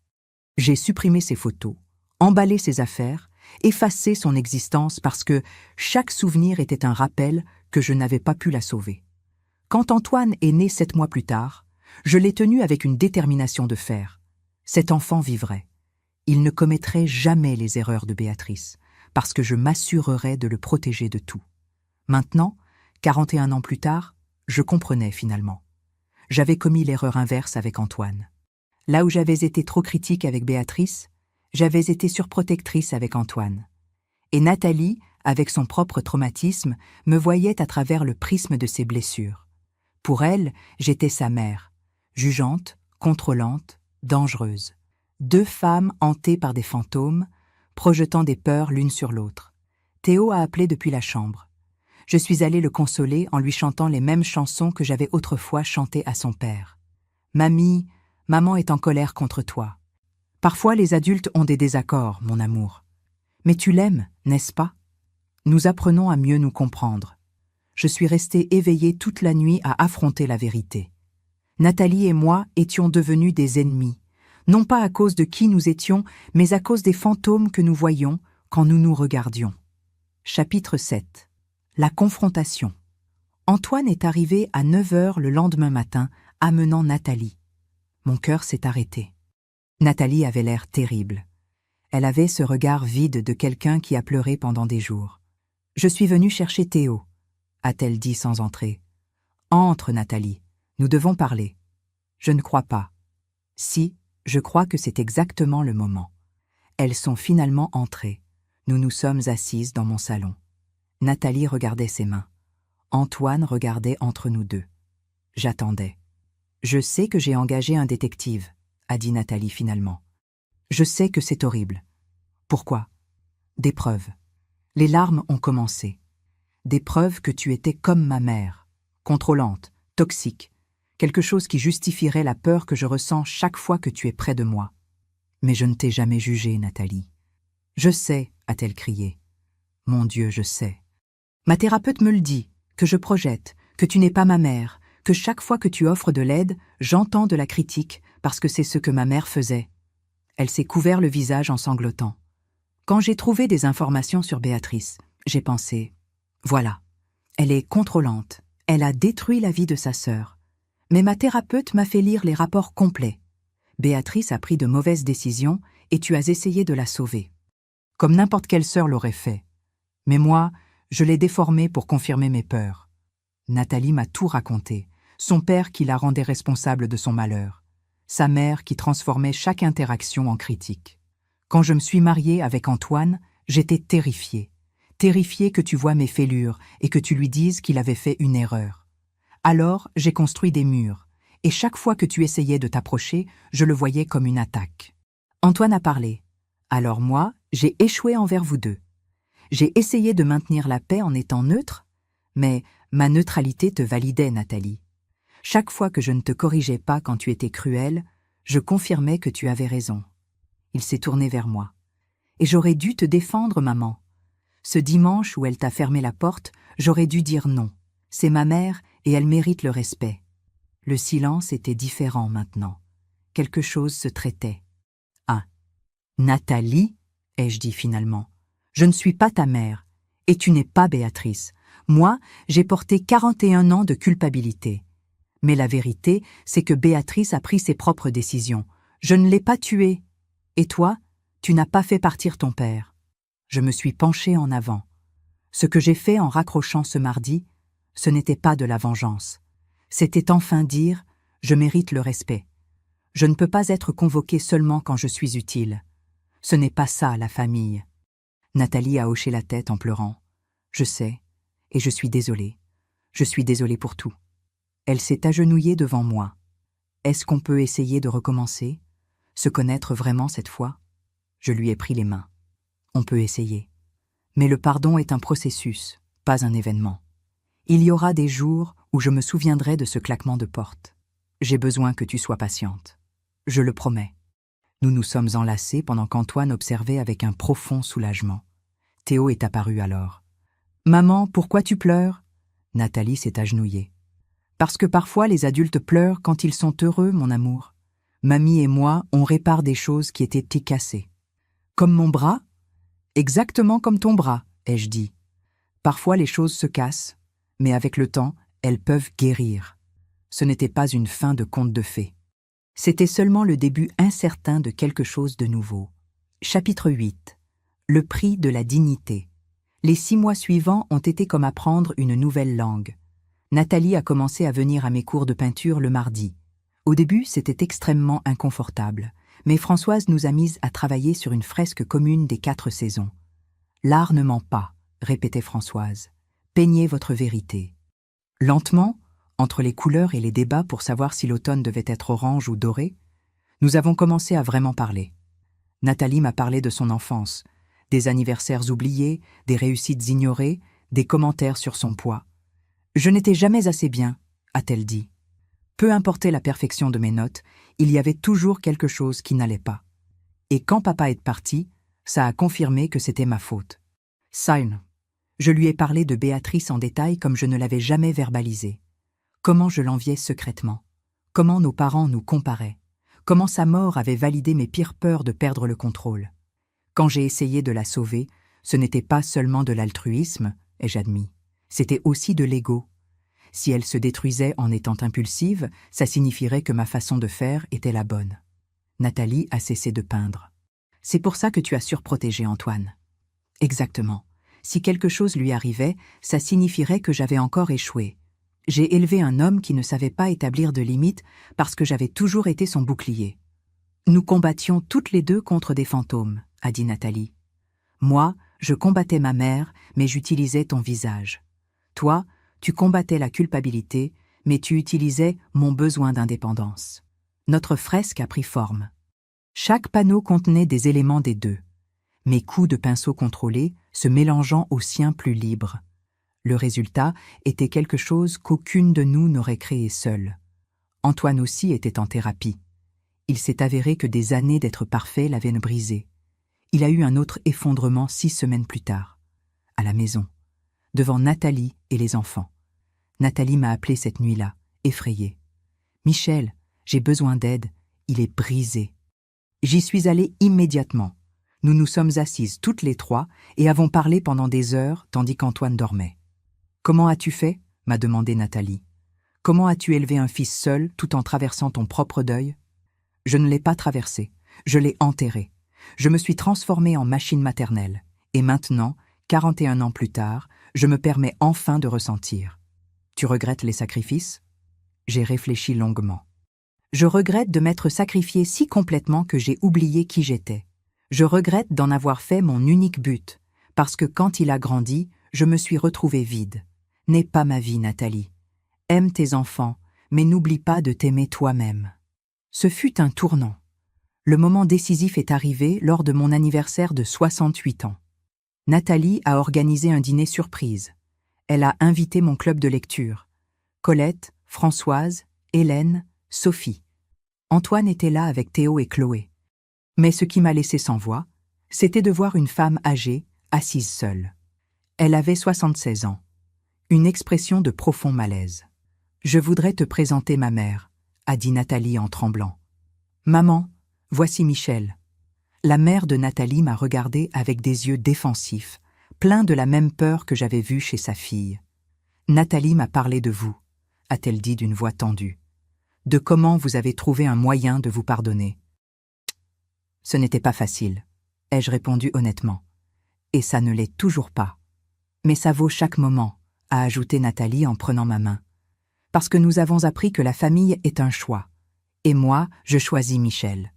J'ai supprimé ses photos, emballé ses affaires, effacé son existence parce que chaque souvenir était un rappel que je n'avais pas pu la sauver. Quand Antoine est né 7 mois plus tard, je l'ai tenu avec une détermination de fer. Cet enfant vivrait. Il ne commettrait jamais les erreurs de Béatrice, parce que je m'assurerais de le protéger de tout. Maintenant, 41 ans plus tard, je comprenais finalement. J'avais commis l'erreur inverse avec Antoine. Là où j'avais été trop critique avec Béatrice, j'avais été surprotectrice avec Antoine. Et Nathalie, avec son propre traumatisme, me voyait à travers le prisme de ses blessures. Pour elle, j'étais sa mère, jugeante, contrôlante, dangereuse. 2 femmes hantées par des fantômes, projetant des peurs l'une sur l'autre. Théo a appelé depuis la chambre. Je suis allée le consoler en lui chantant les mêmes chansons que j'avais autrefois chantées à son père. « Mamie, maman est en colère contre toi. Parfois les adultes ont des désaccords, mon amour. Mais tu l'aimes, n'est-ce pas? Nous apprenons à mieux nous comprendre. Je suis restée éveillée toute la nuit à affronter la vérité. Nathalie et moi étions devenus des ennemis, non pas à cause de qui nous étions, mais à cause des fantômes que nous voyions quand nous nous regardions. » Chapitre 7. La confrontation. Antoine est arrivé à 9 heures le lendemain matin, amenant Nathalie. Mon cœur s'est arrêté. Nathalie avait l'air terrible. Elle avait ce regard vide de quelqu'un qui a pleuré pendant des jours. « Je suis venue chercher Théo », a-t-elle dit sans entrer. « Entre, Nathalie, nous devons parler. » Je ne crois pas. Si, je crois que c'est exactement le moment. Elles sont finalement entrées. Nous nous sommes assises dans mon salon. Nathalie regardait ses mains. Antoine regardait entre nous deux. J'attendais. « Je sais que j'ai engagé un détective », a dit Nathalie finalement. « Je sais que c'est horrible. » « Pourquoi ? » ?»« Des preuves. » Les larmes ont commencé. « Des preuves que tu étais comme ma mère, contrôlante, toxique, quelque chose qui justifierait la peur que je ressens chaque fois que tu es près de moi. » Mais je ne t'ai jamais jugée, Nathalie. Je sais, a-t-elle crié. Mon Dieu, je sais. Ma thérapeute me le dit, que je projette, que tu n'es pas ma mère, que chaque fois que tu offres de l'aide, j'entends de la critique, parce que c'est ce que ma mère faisait. Elle s'est couvert le visage en sanglotant. Quand j'ai trouvé des informations sur Béatrice, j'ai pensé, voilà, elle est contrôlante, elle a détruit la vie de sa sœur. Mais ma thérapeute m'a fait lire les rapports complets. Béatrice a pris de mauvaises décisions et tu as essayé de la sauver. Comme n'importe quelle sœur l'aurait fait. Mais moi, je l'ai déformée pour confirmer mes peurs. Nathalie m'a tout raconté. Son père qui la rendait responsable de son malheur. Sa mère qui transformait chaque interaction en critique. Quand je me suis mariée avec Antoine, j'étais terrifiée. Terrifiée que tu vois mes fêlures et que tu lui dises qu'il avait fait une erreur. Alors, j'ai construit des murs, et chaque fois que tu essayais de t'approcher, je le voyais comme une attaque. Antoine a parlé. Alors moi, j'ai échoué envers vous deux. J'ai essayé de maintenir la paix en étant neutre, mais ma neutralité te validait, Nathalie. Chaque fois que je ne te corrigeais pas quand tu étais cruelle, je confirmais que tu avais raison. Il s'est tourné vers moi. Et j'aurais dû te défendre, maman. Ce dimanche où elle t'a fermé la porte, j'aurais dû dire non. C'est ma mère et elle mérite le respect. Le silence était différent maintenant. Quelque chose se traitait. Ah, Nathalie, ai-je dit finalement, je ne suis pas ta mère, et tu n'es pas Béatrice. Moi, j'ai porté 41 ans de culpabilité. Mais la vérité, c'est que Béatrice a pris ses propres décisions. Je ne l'ai pas tuée. Et toi, tu n'as pas fait partir ton père. Je me suis penchée en avant. Ce que j'ai fait en raccrochant ce mardi, ce n'était pas de la vengeance. C'était enfin dire « je mérite le respect ». Je ne peux pas être convoquée seulement quand je suis utile. Ce n'est pas ça, la famille. Nathalie a hoché la tête en pleurant. Je sais, et je suis désolée. Je suis désolée pour tout. Elle s'est agenouillée devant moi. Est-ce qu'on peut essayer de recommencer? Se connaître vraiment cette fois? Je lui ai pris les mains. On peut essayer. Mais le pardon est un processus, pas un événement. Il y aura des jours où je me souviendrai de ce claquement de porte. J'ai besoin que tu sois patiente. Je le promets. Nous nous sommes enlacés pendant qu'Antoine observait avec un profond soulagement. Théo est apparu alors. « Maman, pourquoi tu pleures ?» Nathalie s'est agenouillée. « Parce que parfois les adultes pleurent quand ils sont heureux, mon amour. Mamie et moi, on répare des choses qui étaient cassées. »« Comme mon bras ?»« Exactement comme ton bras, ai-je dit. Parfois les choses se cassent, mais avec le temps, elles peuvent guérir. Ce n'était pas une fin de conte de fées. C'était seulement le début incertain de quelque chose de nouveau. Chapitre 8. Le prix de la dignité. Les 6 mois suivants ont été comme apprendre une nouvelle langue. Nathalie a commencé à venir à mes cours de peinture le mardi. Au début, c'était extrêmement inconfortable, mais Françoise nous a mises à travailler sur une fresque commune des 4 saisons. « L'art ne ment pas », répétait Françoise. « Peignez votre vérité. » Lentement, entre les couleurs et les débats pour savoir si l'automne devait être orange ou doré, nous avons commencé à vraiment parler. Nathalie m'a parlé de son enfance, des anniversaires oubliés, des réussites ignorées, des commentaires sur son poids. « Je n'étais jamais assez bien », a-t-elle dit. Peu importait la perfection de mes notes, il y avait toujours quelque chose qui n'allait pas. Et quand papa est parti, ça a confirmé que c'était ma faute. Sign. Je lui ai parlé de Béatrice en détail comme je ne l'avais jamais verbalisé. Comment je l'enviais secrètement. Comment nos parents nous comparaient. Comment sa mort avait validé mes pires peurs de perdre le contrôle. Quand j'ai essayé de la sauver, ce n'était pas seulement de l'altruisme, ai-je admis. C'était aussi de l'ego. Si elle se détruisait en étant impulsive, ça signifierait que ma façon de faire était la bonne. Nathalie a cessé de peindre. C'est pour ça que tu as surprotégé Antoine. Exactement. Si quelque chose lui arrivait, ça signifierait que j'avais encore échoué. J'ai élevé un homme qui ne savait pas établir de limites parce que j'avais toujours été son bouclier. Nous combattions toutes les deux contre des fantômes, a dit Nathalie. Moi, je combattais ma mère, mais j'utilisais ton visage. Toi, tu combattais la culpabilité, mais tu utilisais mon besoin d'indépendance. Notre fresque a pris forme. Chaque panneau contenait des éléments des deux. Mes coups de pinceau contrôlés se mélangeant aux siens plus libres. Le résultat était quelque chose qu'aucune de nous n'aurait créé seule. Antoine aussi était en thérapie. Il s'est avéré que des années d'être parfait l'avaient brisé. Il a eu un autre effondrement 6 semaines plus tard, à la maison, devant Nathalie et les enfants. Nathalie m'a appelé cette nuit-là, effrayée. « Michel, j'ai besoin d'aide, il est brisé. » J'y suis allée immédiatement. Nous nous sommes assises toutes les trois et avons parlé pendant des heures tandis qu'Antoine dormait. « Comment as-tu fait » m'a demandé Nathalie. « Comment as-tu élevé un fils seul tout en traversant ton propre deuil ?» Je ne l'ai pas traversé, je l'ai enterré. Je me suis transformée en machine maternelle. Et maintenant, 41 ans plus tard, je me permets enfin de ressentir. Tu regrettes les sacrifices ? J'ai réfléchi longuement. Je regrette de m'être sacrifiée si complètement que j'ai oublié qui j'étais. Je regrette d'en avoir fait mon unique but, parce que quand il a grandi, je me suis retrouvée vide. N'aie pas ma vie, Nathalie. Aime tes enfants, mais n'oublie pas de t'aimer toi-même. Ce fut un tournant. Le moment décisif est arrivé lors de mon anniversaire de 68 ans. Nathalie a organisé un dîner surprise. Elle a invité mon club de lecture. Colette, Françoise, Hélène, Sophie. Antoine était là avec Théo et Chloé. Mais ce qui m'a laissé sans voix, c'était de voir une femme âgée, assise seule. Elle avait 76 ans. Une expression de profond malaise. « Je voudrais te présenter ma mère », a dit Nathalie en tremblant. « Maman, voici Michel. » La mère de Nathalie m'a regardée avec des yeux défensifs, pleins de la même peur que j'avais vue chez sa fille. « Nathalie m'a parlé de vous », a-t-elle dit d'une voix tendue. « De comment vous avez trouvé un moyen de vous pardonner. » Ce n'était pas facile, ai-je répondu honnêtement. Et ça ne l'est toujours pas. Mais ça vaut chaque moment, a ajouté Nathalie en prenant ma main. Parce que nous avons appris que la famille est un choix. Et moi, je choisis Michel.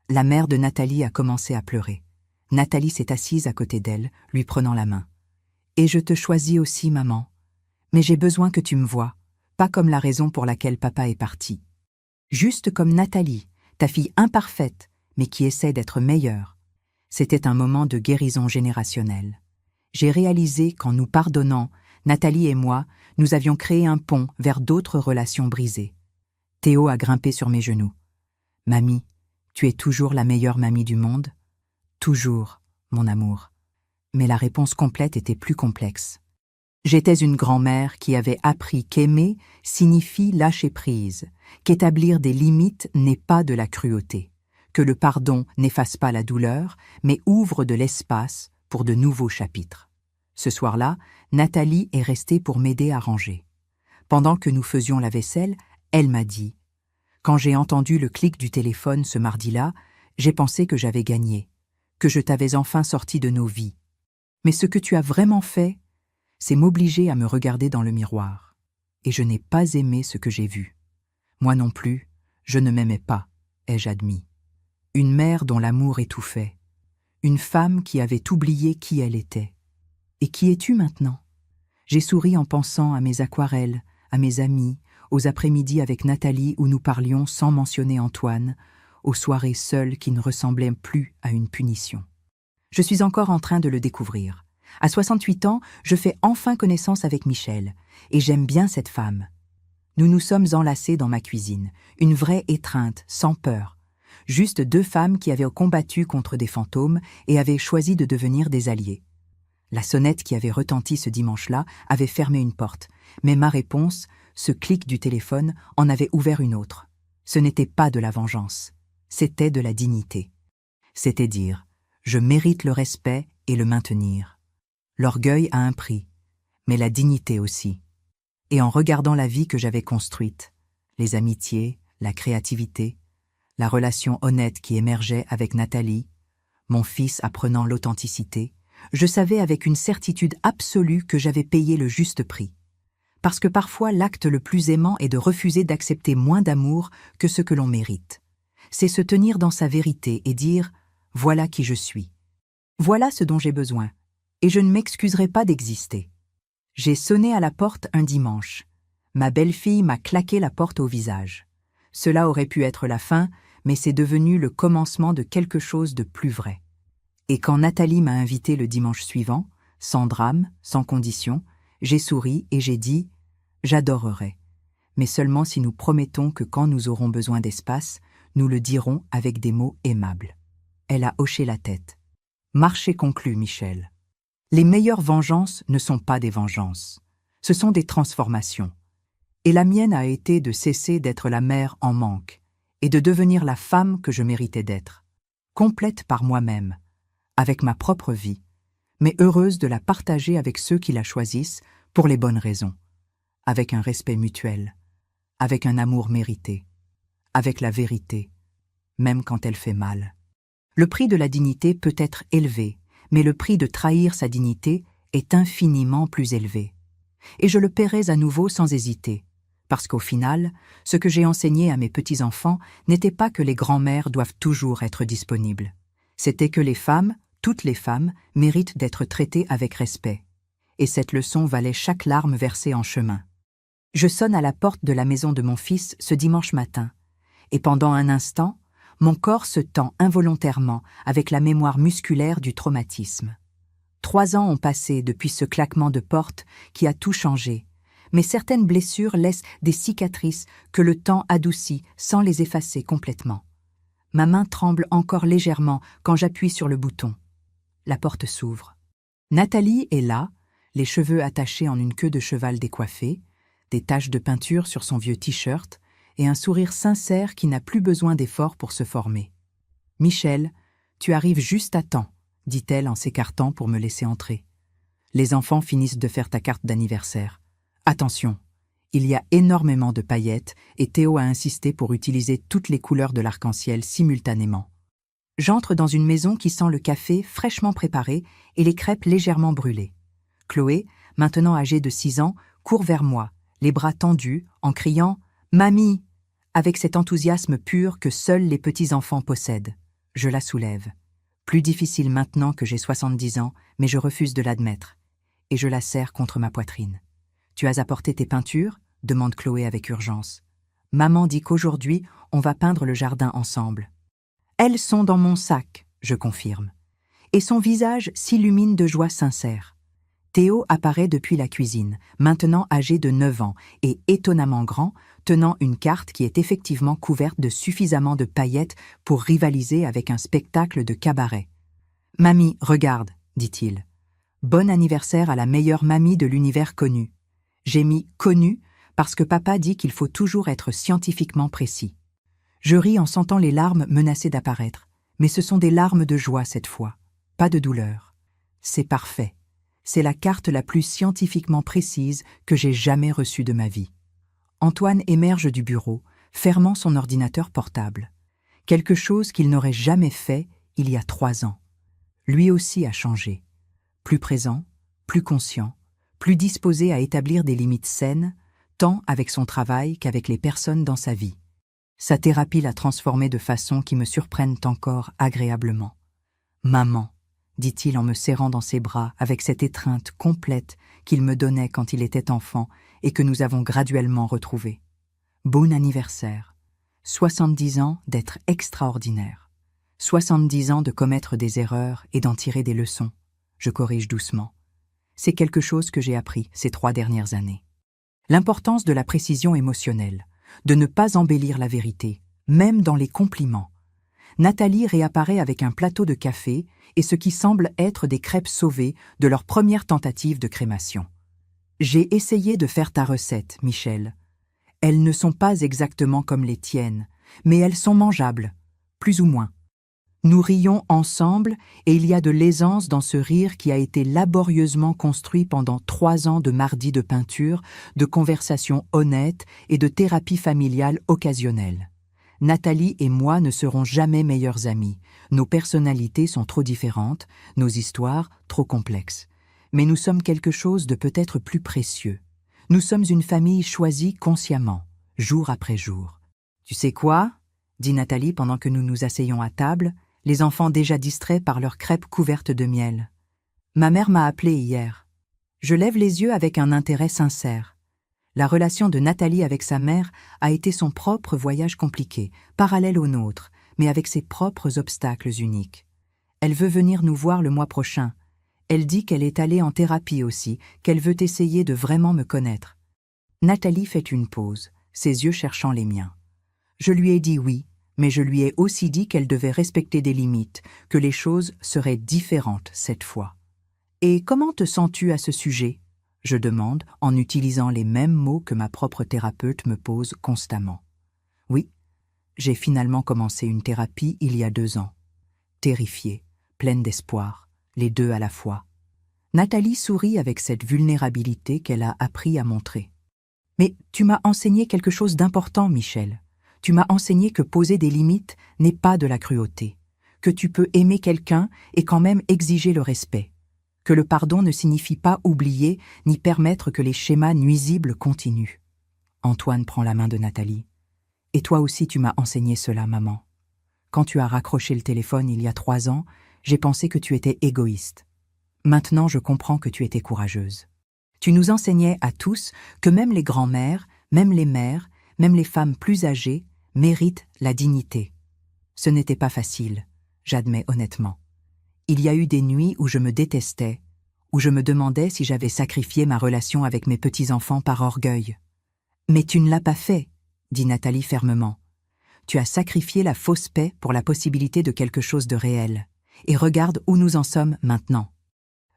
La mère de Nathalie a commencé à pleurer. Nathalie s'est assise à côté d'elle, lui prenant la main. « Et je te choisis aussi, maman. Mais j'ai besoin que tu me vois, pas comme la raison pour laquelle papa est parti. Juste comme Nathalie, ta fille imparfaite, mais qui essaie d'être meilleure. » C'était un moment de guérison générationnelle. J'ai réalisé qu'en nous pardonnant, Nathalie et moi, nous avions créé un pont vers d'autres relations brisées. Théo a grimpé sur mes genoux. « Mamie, tu es toujours la meilleure mamie du monde ?»« Toujours, mon amour. » Mais la réponse complète était plus complexe. J'étais une grand-mère qui avait appris qu'aimer signifie lâcher prise, qu'établir des limites n'est pas de la cruauté, que le pardon n'efface pas la douleur, mais ouvre de l'espace pour de nouveaux chapitres. Ce soir-là, Nathalie est restée pour m'aider à ranger. Pendant que nous faisions la vaisselle, elle m'a dit « Quand j'ai entendu le clic du téléphone ce mardi-là, j'ai pensé que j'avais gagné, que je t'avais enfin sorti de nos vies. Mais ce que tu as vraiment fait, c'est m'obliger à me regarder dans le miroir. Et je n'ai pas aimé ce que j'ai vu. Moi non plus, je ne m'aimais pas, ai-je admis. Une mère dont l'amour étouffait. Une femme qui avait oublié qui elle était. Et qui es-tu maintenant ? J'ai souri en pensant à mes aquarelles, à mes amis, aux après-midi avec Nathalie où nous parlions sans mentionner Antoine, aux soirées seules qui ne ressemblaient plus à une punition. Je suis encore en train de le découvrir. À 68 ans, je fais enfin connaissance avec Michel, et j'aime bien cette femme. Nous nous sommes enlacés dans ma cuisine, une vraie étreinte, sans peur. Juste deux femmes qui avaient combattu contre des fantômes et avaient choisi de devenir des alliés. La sonnette qui avait retenti ce dimanche-là avait fermé une porte, mais ma réponse, ce clic du téléphone, en avait ouvert une autre. Ce n'était pas de la vengeance, c'était de la dignité. C'était dire, je mérite le respect et le maintenir. L'orgueil a un prix, mais la dignité aussi. Et en regardant la vie que j'avais construite, les amitiés, la créativité, la relation honnête qui émergeait avec Nathalie, mon fils apprenant l'authenticité, je savais avec une certitude absolue que j'avais payé le juste prix. Parce que parfois l'acte le plus aimant est de refuser d'accepter moins d'amour que ce que l'on mérite. C'est se tenir dans sa vérité et dire « voilà qui je suis. Voilà ce dont j'ai besoin. » Et je ne m'excuserai pas d'exister. J'ai sonné à la porte un dimanche. Ma belle-fille m'a claqué la porte au visage. Cela aurait pu être la fin, mais c'est devenu le commencement de quelque chose de plus vrai. Et quand Nathalie m'a invité le dimanche suivant, sans drame, sans condition, j'ai souri et j'ai dit « J'adorerais. Mais seulement si nous promettons que quand nous aurons besoin d'espace, nous le dirons avec des mots aimables. Elle a hoché la tête. Marché conclu, Michel. Les meilleures vengeances ne sont pas des vengeances. Ce sont des transformations. Et la mienne a été de cesser d'être la mère en manque et de devenir la femme que je méritais d'être, complète par moi-même, avec ma propre vie, mais heureuse de la partager avec ceux qui la choisissent pour les bonnes raisons, avec un respect mutuel, avec un amour mérité, avec la vérité, même quand elle fait mal. Le prix de la dignité peut être élevé, mais le prix de trahir sa dignité est infiniment plus élevé. Et je le paierai à nouveau sans hésiter, parce qu'au final, ce que j'ai enseigné à mes petits-enfants n'était pas que les grands-mères doivent toujours être disponibles. C'était que les femmes, toutes les femmes, méritent d'être traitées avec respect. Et cette leçon valait chaque larme versée en chemin. Je sonne à la porte de la maison de mon fils ce dimanche matin, et pendant un instant, mon corps se tend involontairement avec la mémoire musculaire du traumatisme. 3 ans ont passé depuis ce claquement de porte qui a tout changé, mais certaines blessures laissent des cicatrices que le temps adoucit sans les effacer complètement. Ma main tremble encore légèrement quand j'appuie sur le bouton. La porte s'ouvre. Nathalie est là, les cheveux attachés en une queue de cheval décoiffée, des taches de peinture sur son vieux t-shirt et un sourire sincère qui n'a plus besoin d'efforts pour se former. « Michel, tu arrives juste à temps », dit-elle en s'écartant pour me laisser entrer. « Les enfants finissent de faire ta carte d'anniversaire. Attention, il y a énormément de paillettes et Théo a insisté pour utiliser toutes les couleurs de l'arc-en-ciel simultanément. » J'entre dans une maison qui sent le café fraîchement préparé et les crêpes légèrement brûlées. Chloé, maintenant âgée de 6 ans, court vers moi, les bras tendus, en criant « Mamie !» avec cet enthousiasme pur que seuls les petits-enfants possèdent. Je la soulève. Plus difficile maintenant que j'ai 70 ans, mais je refuse de l'admettre. Et je la serre contre ma poitrine. « Tu as apporté tes peintures ?» demande Chloé avec urgence. « Maman dit qu'aujourd'hui, on va peindre le jardin ensemble. » « Elles sont dans mon sac, je confirme. » Et son visage s'illumine de joie sincère. Théo apparaît depuis la cuisine, maintenant âgé de 9 ans et étonnamment grand, tenant une carte qui est effectivement couverte de suffisamment de paillettes pour rivaliser avec un spectacle de cabaret. « Mamie, regarde, dit-il. Bon anniversaire à la meilleure mamie de l'univers connu. J'ai mis « connu » parce que papa dit qu'il faut toujours être scientifiquement précis. Je ris en sentant les larmes menacées d'apparaître, mais ce sont des larmes de joie cette fois, pas de douleur. C'est parfait. C'est la carte la plus scientifiquement précise que j'ai jamais reçue de ma vie. Antoine émerge du bureau, fermant son ordinateur portable. Quelque chose qu'il n'aurait jamais fait il y a 3 ans. Lui aussi a changé. Plus présent, plus conscient, plus disposé à établir des limites saines, tant avec son travail qu'avec les personnes dans sa vie. Sa thérapie l'a transformé de façon qui me surprennent encore agréablement. « Maman », dit-il en me serrant dans ses bras avec cette étreinte complète qu'il me donnait quand il était enfant et que nous avons graduellement retrouvée. « Bon anniversaire. 70 ans d'être extraordinaire. 70 ans de commettre des erreurs et d'en tirer des leçons. » Je corrige doucement. C'est quelque chose que j'ai appris ces 3 dernières années. L'importance de la précision émotionnelle, de ne pas embellir la vérité, même dans les compliments. Nathalie réapparaît avec un plateau de café et ce qui semble être des crêpes sauvées de leur première tentative de crémation. « J'ai essayé de faire ta recette, Michel. Elles ne sont pas exactement comme les tiennes, mais elles sont mangeables, plus ou moins. Nous rions ensemble et il y a de l'aisance dans ce rire qui a été laborieusement construit pendant 3 ans de mardis de peinture, de conversations honnêtes et de thérapie familiale occasionnelle. Nathalie et moi ne serons jamais meilleures amies. Nos personnalités sont trop différentes, nos histoires trop complexes. Mais nous sommes quelque chose de peut-être plus précieux. Nous sommes une famille choisie consciemment, jour après jour. « Tu sais quoi ?» dit Nathalie pendant que nous nous asseyons à table, les enfants déjà distraits par leurs crêpes couvertes de miel. « Ma mère m'a appelé hier. » Je lève les yeux avec un intérêt sincère. La relation de Nathalie avec sa mère a été son propre voyage compliqué, parallèle au nôtre, mais avec ses propres obstacles uniques. Elle veut venir nous voir le mois prochain. Elle dit qu'elle est allée en thérapie aussi, qu'elle veut essayer de vraiment me connaître. Nathalie fait une pause, ses yeux cherchant les miens. Je lui ai dit oui, Mais je lui ai aussi dit qu'elle devait respecter des limites, que les choses seraient différentes cette fois. « Et comment te sens-tu à ce sujet ?» je demande en utilisant les mêmes mots que ma propre thérapeute me pose constamment. Oui, j'ai finalement commencé une thérapie il y a 2 ans. Terrifiée, pleine d'espoir, les deux à la fois. Nathalie sourit avec cette vulnérabilité qu'elle a appris à montrer. « Mais tu m'as enseigné quelque chose d'important, Michel. Tu m'as enseigné que poser des limites n'est pas de la cruauté, que tu peux aimer quelqu'un et quand même exiger le respect, que le pardon ne signifie pas oublier ni permettre que les schémas nuisibles continuent. » Antoine prend la main de Nathalie. « Et toi aussi tu m'as enseigné cela, maman. Quand tu as raccroché le téléphone il y a 3 ans, j'ai pensé que tu étais égoïste. Maintenant je comprends que tu étais courageuse. Tu nous enseignais à tous que même les grands-mères, même les mères, même les femmes plus âgées méritent la dignité. Ce n'était pas facile, j'admets honnêtement. Il y a eu des nuits où je me détestais, où je me demandais si j'avais sacrifié ma relation avec mes petits-enfants par orgueil. Mais tu ne l'as pas fait, dit Nathalie fermement. Tu as sacrifié la fausse paix pour la possibilité de quelque chose de réel. Et regarde où nous en sommes maintenant.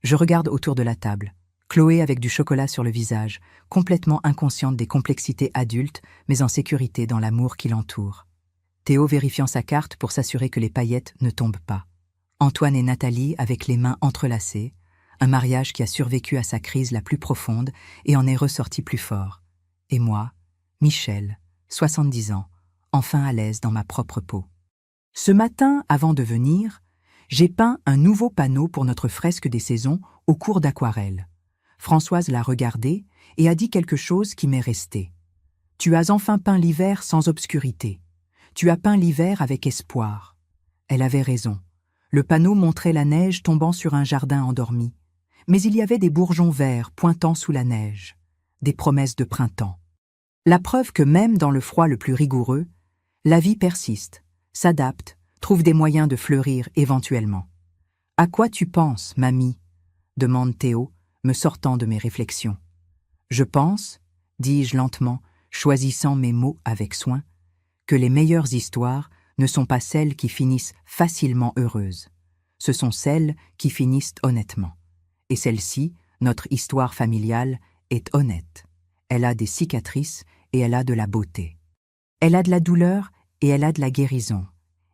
Je regarde autour de la table. Chloé avec du chocolat sur le visage, complètement inconsciente des complexités adultes, mais en sécurité dans l'amour qui l'entoure. Théo vérifiant sa carte pour s'assurer que les paillettes ne tombent pas. Antoine et Nathalie avec les mains entrelacées, un mariage qui a survécu à sa crise la plus profonde et en est ressorti plus fort. Et moi, Michel, 70 ans, enfin à l'aise dans ma propre peau. Ce matin, avant de venir, j'ai peint un nouveau panneau pour notre fresque des saisons au cours d'aquarelle. Françoise l'a regardé et a dit quelque chose qui m'est resté. « Tu as enfin peint l'hiver sans obscurité. Tu as peint l'hiver avec espoir. » Elle avait raison. Le panneau montrait la neige tombant sur un jardin endormi. Mais il y avait des bourgeons verts pointant sous la neige. Des promesses de printemps. La preuve que même dans le froid le plus rigoureux, la vie persiste, s'adapte, trouve des moyens de fleurir éventuellement. « À quoi tu penses, mamie ?» demande Théo, me sortant de mes réflexions. « Je pense, dis-je lentement, choisissant mes mots avec soin, que les meilleures histoires ne sont pas celles qui finissent facilement heureuses. Ce sont celles qui finissent honnêtement. Et celle-ci, notre histoire familiale, est honnête. Elle a des cicatrices et elle a de la beauté. Elle a de la douleur et elle a de la guérison.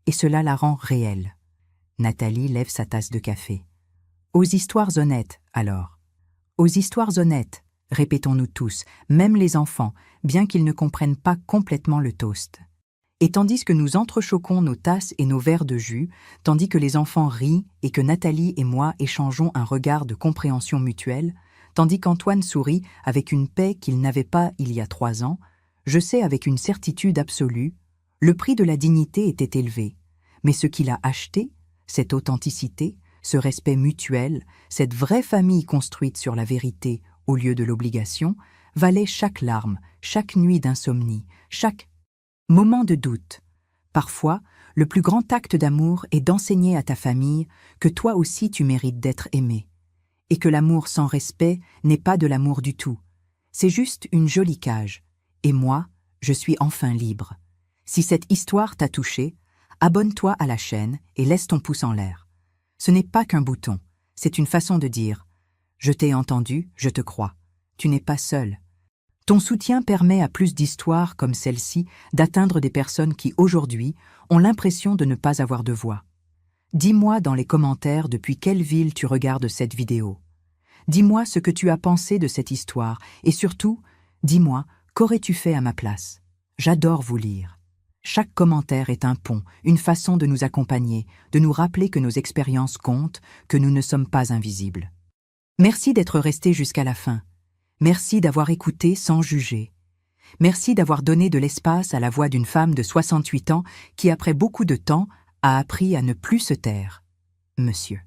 Et cela la rend réelle. » Nathalie lève sa tasse de café. « Aux histoires honnêtes, alors. Aux histoires honnêtes, répétons-nous tous, même les enfants, bien qu'ils ne comprennent pas complètement le toast. Et tandis que nous entrechoquons nos tasses et nos verres de jus, tandis que les enfants rient et que Nathalie et moi échangeons un regard de compréhension mutuelle, tandis qu'Antoine sourit avec une paix qu'il n'avait pas il y a 3 ans, je sais avec une certitude absolue, le prix de la dignité était élevé, mais ce qu'il a acheté, cette authenticité, ce respect mutuel, cette vraie famille construite sur la vérité au lieu de l'obligation, valait chaque larme, chaque nuit d'insomnie, chaque moment de doute. Parfois, le plus grand acte d'amour est d'enseigner à ta famille que toi aussi tu mérites d'être aimé, et que l'amour sans respect n'est pas de l'amour du tout. C'est juste une jolie cage, et moi, je suis enfin libre. Si cette histoire t'a touché, abonne-toi à la chaîne et laisse ton pouce en l'air. Ce n'est pas qu'un bouton, c'est une façon de dire « Je t'ai entendu, je te crois. Tu n'es pas seul. » Ton soutien permet à plus d'histoires comme celle-ci d'atteindre des personnes qui, aujourd'hui, ont l'impression de ne pas avoir de voix. Dis-moi dans les commentaires depuis quelle ville tu regardes cette vidéo. Dis-moi ce que tu as pensé de cette histoire et surtout, dis-moi qu'aurais-tu fait à ma place. J'adore vous lire. Chaque commentaire est un pont, une façon de nous accompagner, de nous rappeler que nos expériences comptent, que nous ne sommes pas invisibles. Merci d'être resté jusqu'à la fin. Merci d'avoir écouté sans juger. Merci d'avoir donné de l'espace à la voix d'une femme de 68 ans qui, après beaucoup de temps, a appris à ne plus se taire. Monsieur.